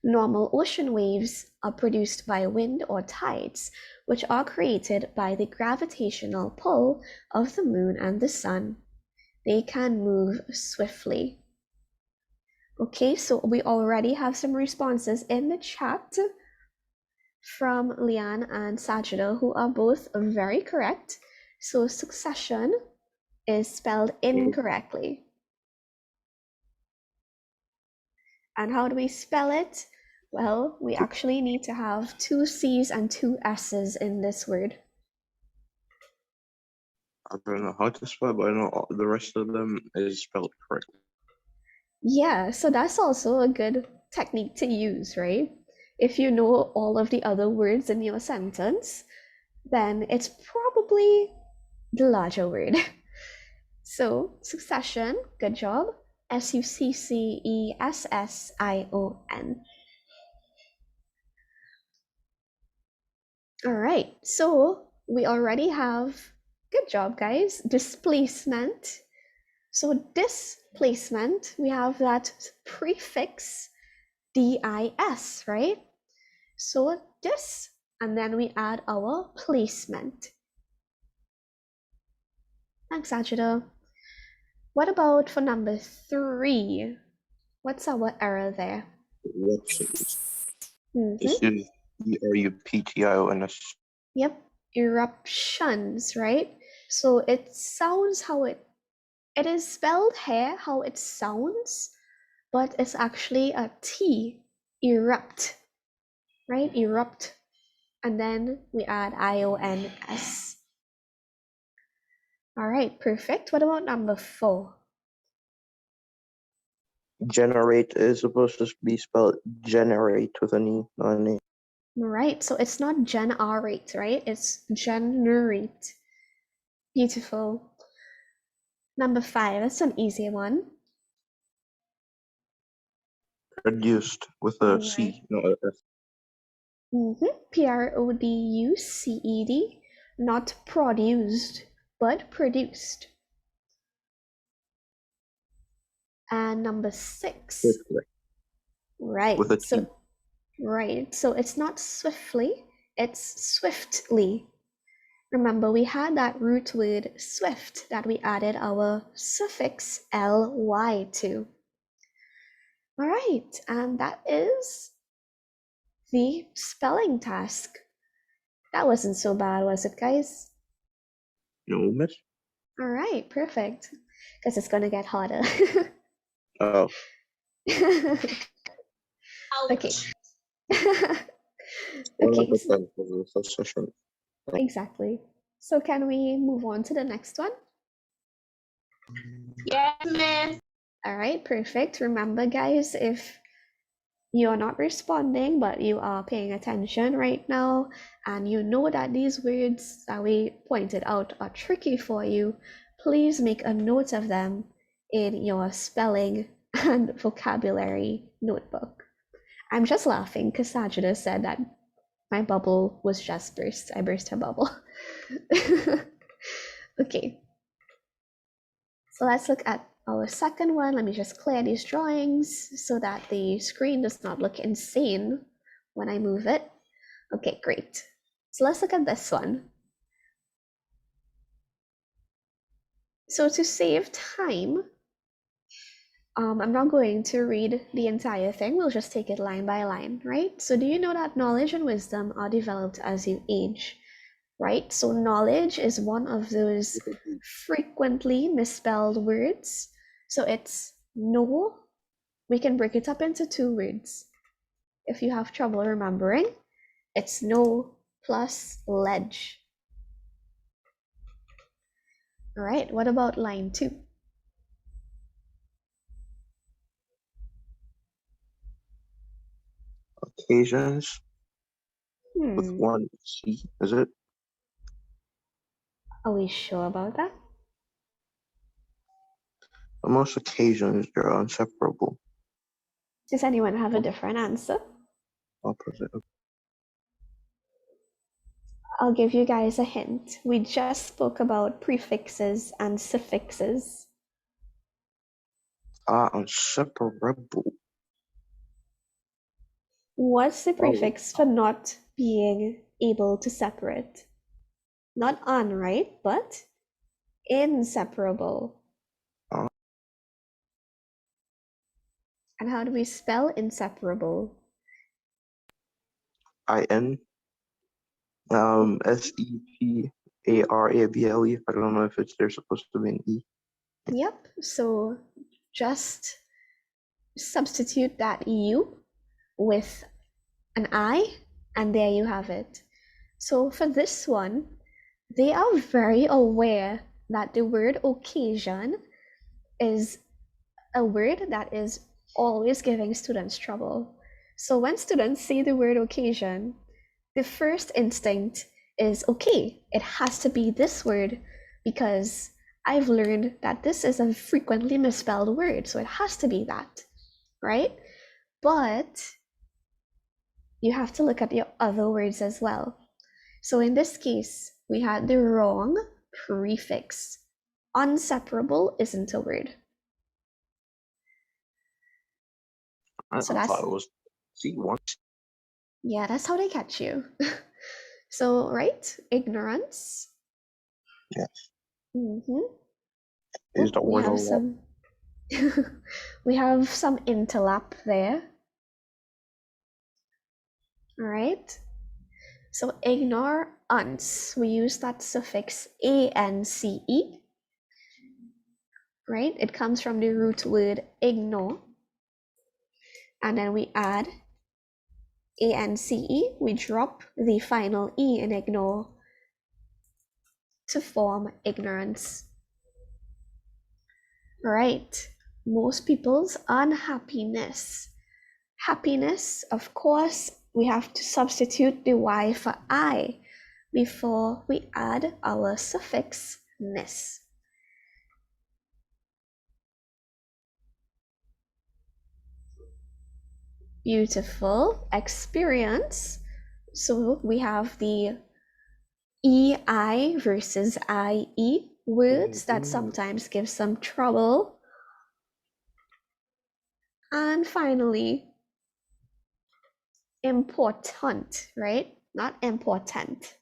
Normal ocean waves are produced by wind or tides, which are created by the gravitational pull of the moon and the sun. They can move swiftly. Okay, so we already have some responses in the chat from Lian and Sajida, who are both very correct. So succession is spelled incorrectly. And how do we spell it? Well, we actually need to have 2 C's and 2 S's in this word. I don't know how to spell, but I know the rest of them is spelled correctly. Yeah, so that's also a good technique to use, right? If you know all of the other words in your sentence, then it's probably the larger word. So, succession, good job. Succession. All right, so we already have, good job, guys, displacement. So displacement, we have that prefix dis, right? So dis, and then we add our placement. Thanks, Ajita. What about for number 3? What's our error there? Eruptions. Mm-hmm. This is ERUPTIONS. Yep, eruptions, right? So it sounds how it is spelled here, how it sounds, but it's actually a T, erupt, right? Erupt. And then we add IONS. All right, perfect. What about number 4? Generate is supposed to be spelled generate with an E, not an A. Right, so it's not generate, right? It's generate. Beautiful. Number 5, that's an easy one. Produced with a C, not a S. Produced, not produced, but produced. And number 6. Swiftly. Right. With a T. So it's not swiftly, it's swiftly. Remember, we had that root word swift that we added our suffix ly to. All right, and that is the spelling task. That wasn't so bad, was it, guys? No, miss? All right, perfect. Because it's going to get harder. Oh. Okay. Well, Okay. like I said, it was a session. Exactly. So can we move on to the next one? Yes, Miss. All right, perfect. Remember, guys, if you're not responding, but you are paying attention right now, and you know that these words that we pointed out are tricky for you, please make a note of them in your spelling and vocabulary notebook. I'm just laughing because Sajida said that my bubble was just burst. I burst her bubble. Okay. So let's look at our second one. Let me just clear these drawings so that the screen does not look insane when I move it. Okay, great. So let's look at this one. So to save time, I'm not going to read the entire thing. We'll just take it line by line, right? So do you know that knowledge and wisdom are developed as you age, right? So knowledge is one of those frequently misspelled words. So it's know. We can break it up into two words. If you have trouble remembering, it's know plus ledge. All right, what about line 2? Occasions with one C, is it? Are we sure about that? On most occasions, they're inseparable. Does anyone have a different answer? Opposite. I'll give you guys a hint. We just spoke about prefixes and suffixes. Inseparable. What's the prefix for not being able to separate? Not un, right? But inseparable. And how do we spell inseparable? I-N. S-E-P-A-R-A-B-L-E. I don't know if they're supposed to be an E. Yep, so just substitute that U with an I, and there you have it. So for this one, they are very aware that the word occasion is a word that is always giving students trouble. So when students see the word occasion, the first instinct is, okay, it has to be this word because I've learned that this is a frequently misspelled word, so it has to be that, right? But you have to look at your other words as well. So in this case, we had the wrong prefix. Inseparable isn't a word. I So thought it was C1. Yeah, that's how they catch you. So, right? Ignorance. Yes. Mm-hmm. The We word have a lot. some we have some interlap there. All right. So ignorance, we use that suffix ance, right? It comes from the root word ignore. And then we add ance, we drop the final e in ignore to form ignorance. Right. Most people's unhappiness. Happiness, of course, we have to substitute the y for I before we add our suffix ness. Beautiful. Experience. So we have the EI versus IE words that sometimes give some trouble. And finally, important, right? Not important.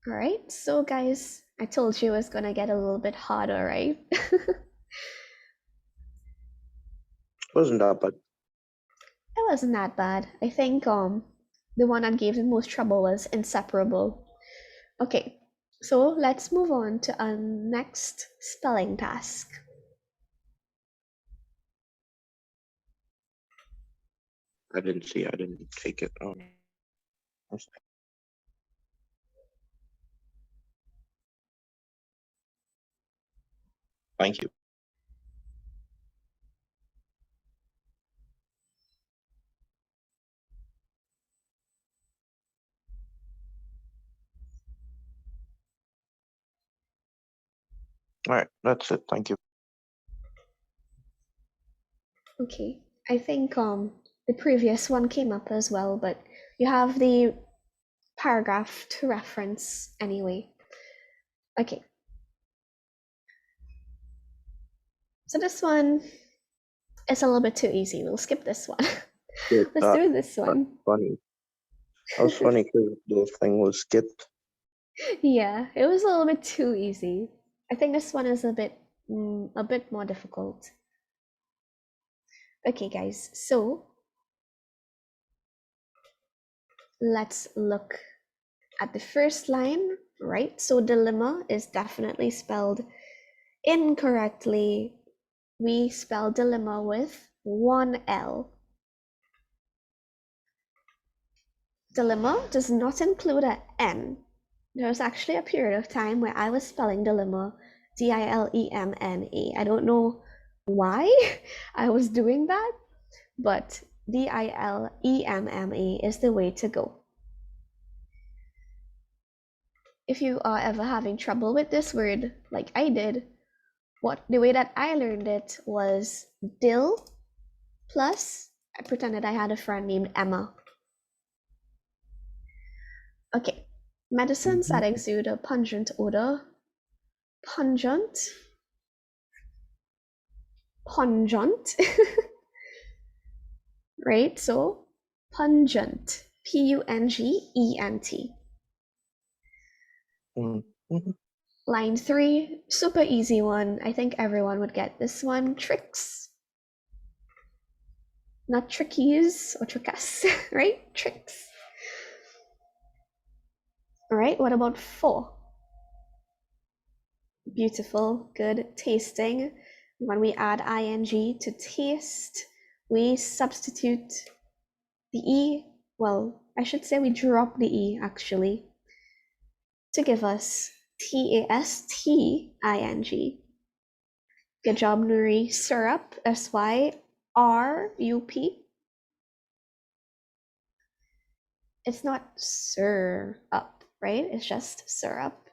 All right, so guys, I told you it was gonna get a little bit harder, right? Wasn't that bad. It wasn't that bad. I think the one that gave the most trouble was inseparable. Okay, so let's move on to our next spelling task. I didn't take it. Thank you. All right, that's it. Thank you. Okay, I think the previous one came up as well, but You have the paragraph to reference anyway. Okay. So this one is a little bit too easy. We'll skip this one. Skip Let's that. do this That's one. funny. That was funny because the thing was skipped. Yeah, it was a little bit too easy. I think this one is a bit more difficult. Okay, guys, so let's look at the first line, right? So dilemma is definitely spelled incorrectly. We spell dilemma with one L. Dilemma does not include a N. There was actually a period of time where I was spelling dilemma Dilemma. I don't know why I was doing that, but Dilemma is the way to go. If you are ever having trouble with this word, like I did, the way that I learned it was dill plus I pretended I had a friend named Emma. Okay, medicines that exude a pungent odor. Pungent. Right? So pungent. Pungent. Mm-hmm. Line 3, super easy one. I think everyone would get this one. Tricks. Not trickies or trickas, right? Tricks. All right, what about 4? Beautiful, good, tasting. When we add ing to taste, we substitute the E. Well, I should say we drop the E actually to give us tasting. Good job, Nuri. Syrup, syrup. It's not syrup, right? It's just syrup.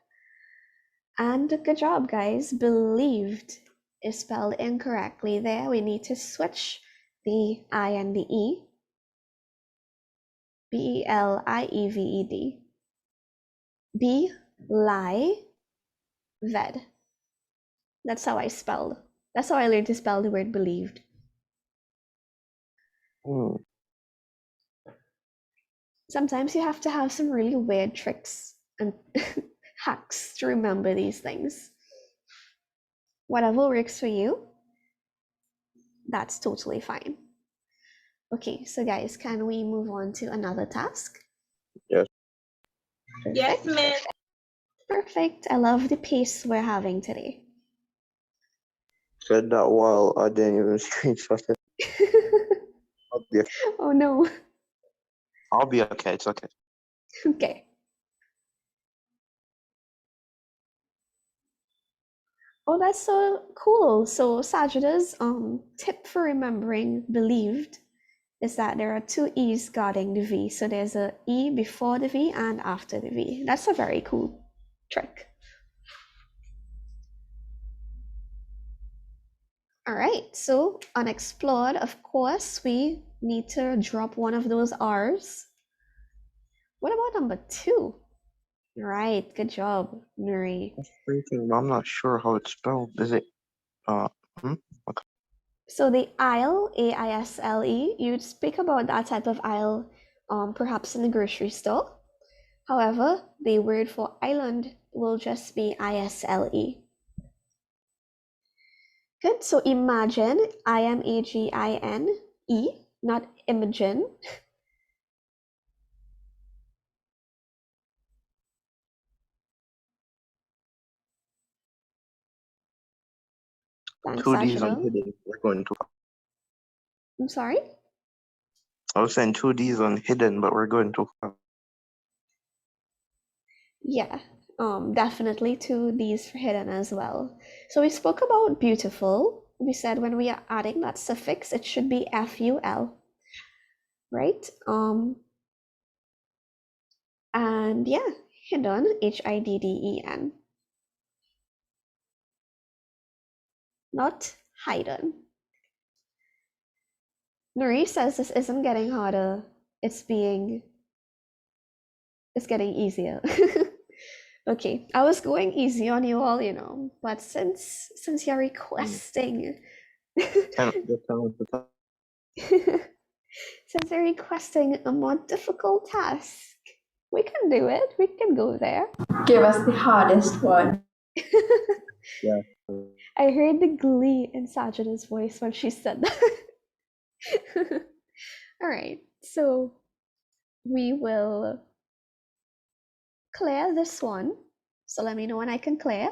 And good job, guys. Believed is spelled incorrectly there. We need to switch the I and the E. Believed. Be lie ved. That's how I spelled. That's how I learned to spell the word believed. Mm. Sometimes you have to have some really weird tricks and hacks to remember these things. Whatever works for you, that's totally fine. Okay, so guys, can we move on to another task? Yes. Yes, ma'am. Perfect. I love the pace we're having today. Said that while I didn't even screenshot it. Oh no. I'll be okay. It's okay. Okay. Oh, that's so cool. So Sajada's tip for remembering believed is that there are 2 E's guarding the V. So there's a E before the V and after the V. That's a very cool trick. All right, so unexplored, of course, we need to drop one of those R's. What about number 2? Right, good job, Nuri. I'm not sure how it's spelled. Is it? Okay. So the aisle, AISLE, you'd speak about that type of aisle perhaps in the grocery store. However, the word for island will just be ISLE. Good, so imagine, IMAGINE, not Imogen. Thanks, 2 D's on Sajada. hidden. We're going too far. I'm sorry? I was saying 2 D's on hidden, but we're going too far. Yeah, definitely 2 D's for hidden as well. So we spoke about beautiful. We said when we are adding that suffix, it should be FUL, right? And yeah, hidden, HIDDEN, not hidden. Nuri says this isn't getting harder, it's being It's getting easier. Okay, I was going easy on you all, but since you're requesting Kind of since you're requesting a more difficult task, we can do it. We can go there. Give us the hardest one. yeah. I heard the glee in Sajana's voice when she said that. All right, so we will clear this one. So let me know when I can clear.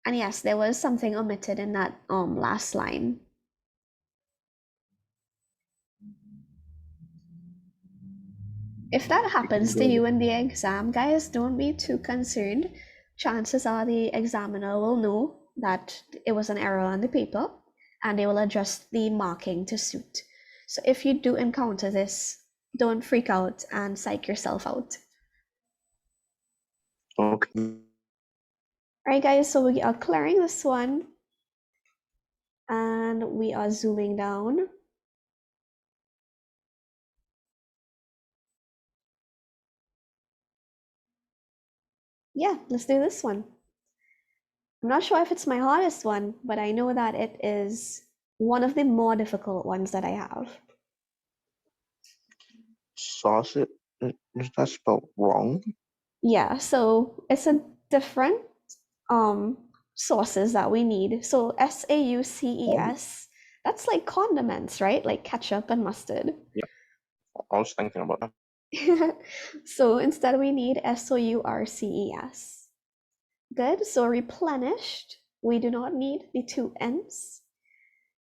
And yes, there was something omitted in that last line. If that happens to you in the exam, guys, don't be too concerned. Chances are the examiner will know that it was an error on the paper and they will adjust the marking to suit. So if you do encounter this, don't freak out and psych yourself out. Okay. All right, guys, so we are clearing this one and we are zooming down. Yeah, let's do this one. I'm not sure if it's my hardest one, but I know that it is one of the more difficult ones that I have. Sausage? Is that spelled wrong? Yeah, so it's a different sauces that we need. So SAUCES, that's like condiments, right? Like ketchup and mustard. Yeah, I was thinking about that. So instead we need SOURCES. Good, so replenished, we do not need the two N's.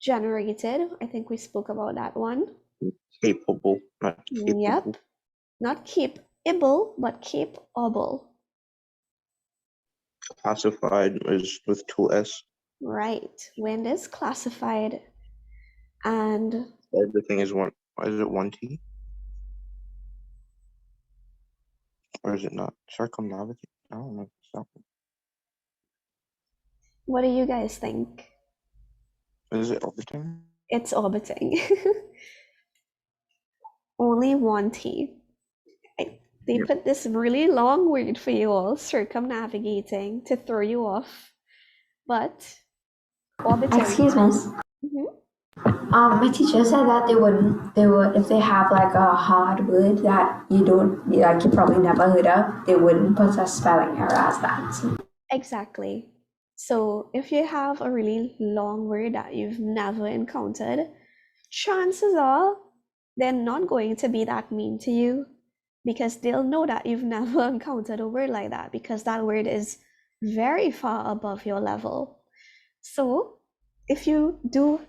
Generated, I think we spoke about that one. Capable, not capable. Yep, not capable, but capable. Classified is with two S. Right, wind is classified, and Everything is one. Is it one T? Or is it not? Circumnavigate? I don't know. what do you guys think? Is it orbiting? It's orbiting. Only one T. They put this really long word for you all, circumnavigating, to throw you off. But orbiting. Excuse me. My teacher said that they would, if they have like a hard word that you probably never heard of, they wouldn't put a spelling error as that. Exactly. So if you have a really long word that you've never encountered, chances are they're not going to be that mean to you because they'll know that you've never encountered a word like that because that word is very far above your level. So if you do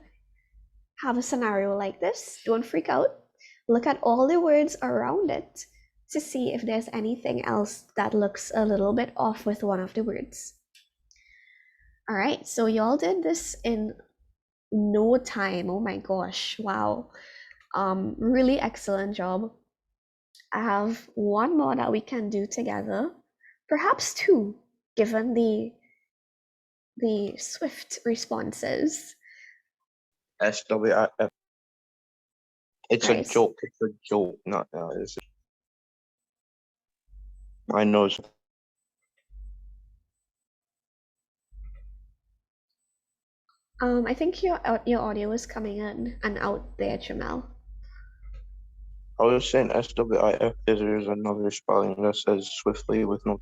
have a scenario like this, don't freak out. Look at all the words around it to see if there's anything else that looks a little bit off with one of the words. All right, so y'all did this in no time. Oh my gosh, wow. Really excellent job. I have one more that we can do together, perhaps two, given the swift responses. SWIF. It's Right. a joke. It's a joke. Not is it? I know. I think your audio is coming in and out there, Jamel. I was saying SWIF. There's another spelling that says swiftly with no.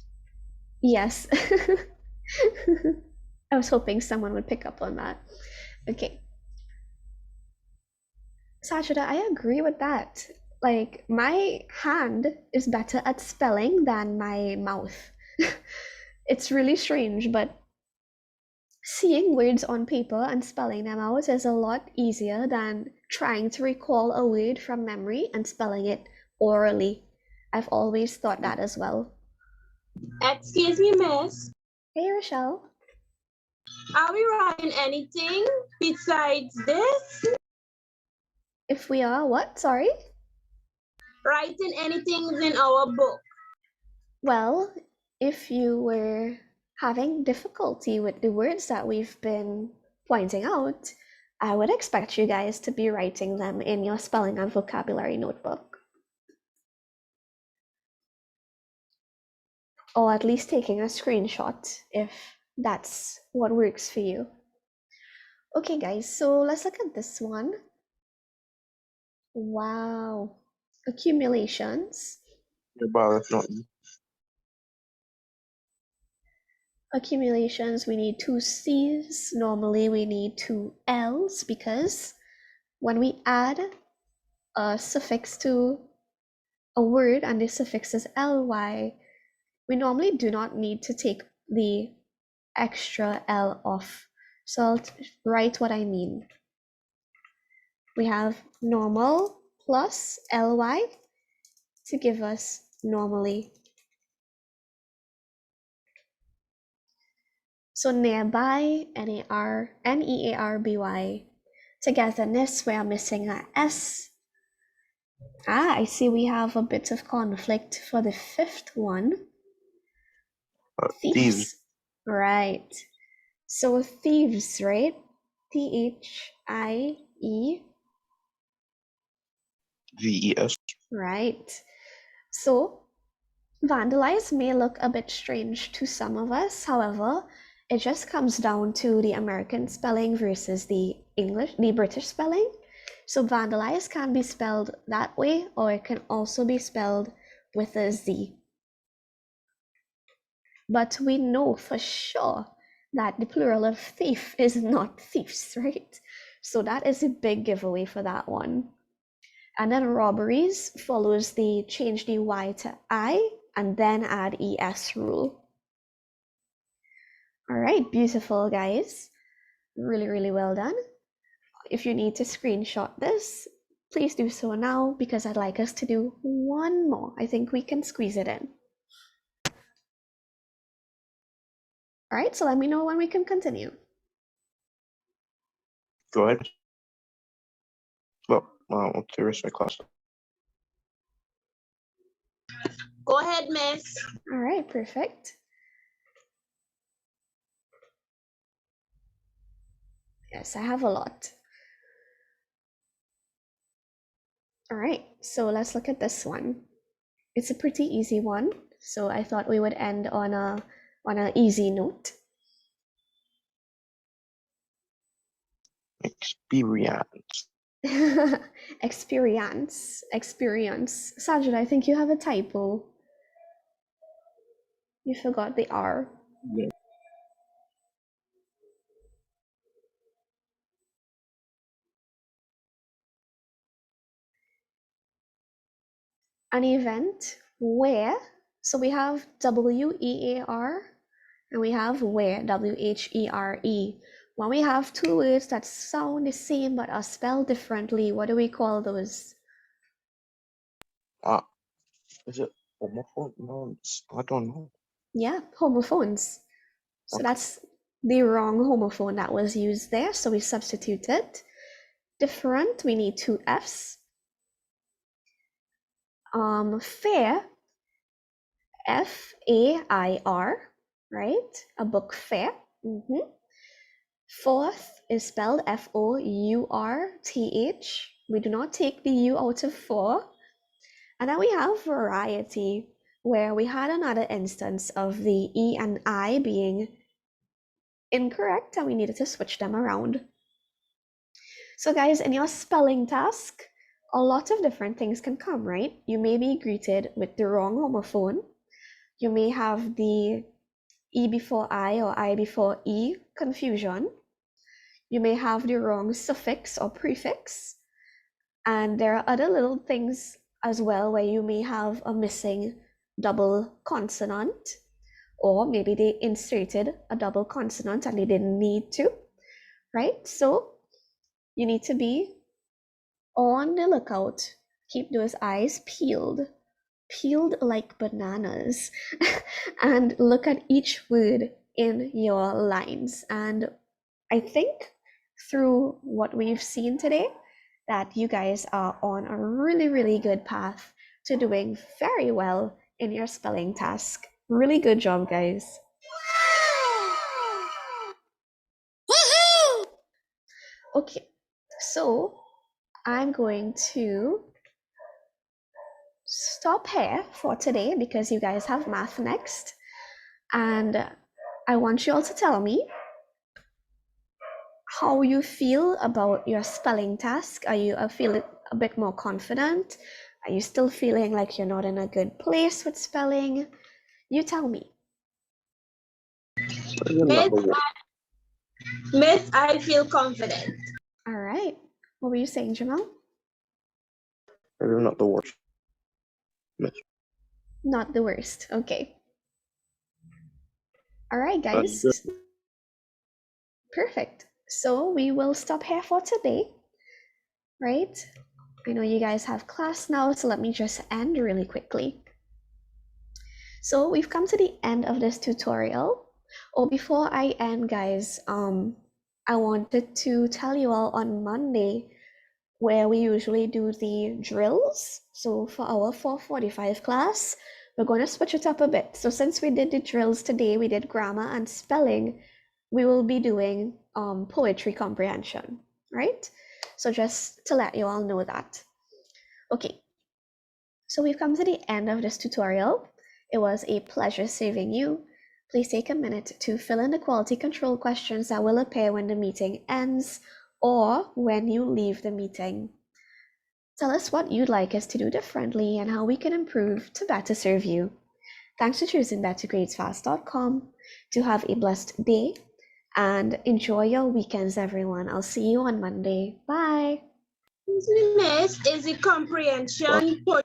Yes. I was hoping someone would pick up on that. Okay. Sajida, I agree with that. Like, my hand is better at spelling than my mouth. It's really strange, but seeing words on paper and spelling them out is a lot easier than trying to recall a word from memory and spelling it orally. I've always thought that as well. Excuse me, miss. Hey, Rochelle. Are we writing anything besides this? If we are, what? Sorry? Writing anything in our book? Well, if you were having difficulty with the words that we've been pointing out, I would expect you guys to be writing them in your spelling and vocabulary notebook. or at least taking a screenshot if that's what works for you. Okay, guys, so let's look at this one. Wow, accumulations. Yeah, but that's not Accumulations, we need two C's. Normally we need two L's because when we add a suffix to a word and the suffix is ly, we normally do not need to take the extra L off. So I'll write what I mean. We have normal plus ly to give us normally. So nearby, nearby. Togetherness, we are missing a S. I see we have a bit of conflict for the fifth one. thieves. Thieves. Right. So thieves, right? THIE. VES. Right. So vandalize may look a bit strange to some of us. However, it just comes down to the American spelling versus the British spelling. So vandalize can be spelled that way, or it can also be spelled with a Z. But we know for sure that the plural of thief is not thieves, right? So that is a big giveaway for that one. And then robberies follows the change the Y to I and then add ES rule. All right, beautiful guys. Really, really well done. If you need to screenshot this, please do so now because I'd like us to do one more. I think we can squeeze it in. All right, so let me know when we can continue. Go ahead. Well, what's the rest of my class? Go ahead, miss. All right, perfect. Yes, I have a lot. All right, so let's look at this one. It's a pretty easy one, so I thought we would end on an easy note. Experience. Experience. Sajid, I think you have a typo. You forgot the R. Yeah. An event where, so we have WEAR and we have where, WHERE. When we have two words that sound the same but are spelled differently, what do we call those? Is it homophone? No, I don't know. Yeah, homophones. So Okay. that's the wrong homophone that was used there, so we substituted. Different, we need two Fs. Fair, FAIR, right? A book fair. Fourth is spelled FOURTH. We do not take the U out of four. And then we have variety, where we had another instance of the E and I being incorrect and we needed to switch them around. So guys, in your spelling task, a lot of different things can come, right? You may be greeted with the wrong homophone. You may have the E before I or I before E confusion. You may have the wrong suffix or prefix. And there are other little things as well where you may have a missing double consonant, or maybe they inserted a double consonant and they didn't need to, right? So you need to be on the lookout. Keep those eyes peeled like bananas, and look at each word in your lines. And I think through what we've seen today, that you guys are on a really, really good path to doing very well in your spelling task. Really good job, guys. Okay, so I'm going to stop here for today because you guys have math next. And I want you all to tell me how you feel about your spelling task. Are you feeling a bit more confident? Are you still feeling like you're not in a good place with spelling? You tell me. Miss, Miss, I feel confident. All right. What were you saying, Jamal? Maybe not the worst. Miss. Not the worst. Okay. All right, That's guys. good. Perfect. So we will stop here for today, right? I know you guys have class now, so let me just end really quickly. So we've come to the end of this tutorial. Before I end, guys, I wanted to tell you all on Monday where we usually do the drills. So for our 4:45 class, we're going to switch it up a bit. So since we did the drills today, we did grammar and spelling, we will be doing poetry comprehension, right? So just to let you all know that. Okay, so we've come to the end of this tutorial. It was a pleasure serving you. Please take a minute to fill in the quality control questions that will appear when the meeting ends or when you leave the meeting. Tell us what you'd like us to do differently and how we can improve to better serve you. Thanks for choosing BetterGradesFast.com. To have a blessed day and enjoy your weekends, everyone. I'll see you on Monday. Bye. Miss, is it comprehension poetry?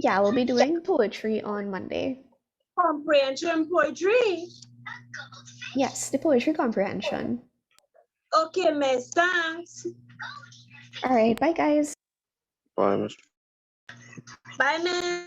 Yeah, we'll be doing poetry on Monday. Comprehension poetry? Yes, the poetry comprehension. Okay, Miss, thanks. All right, bye, guys. Bye, Miss. Bye, Miss.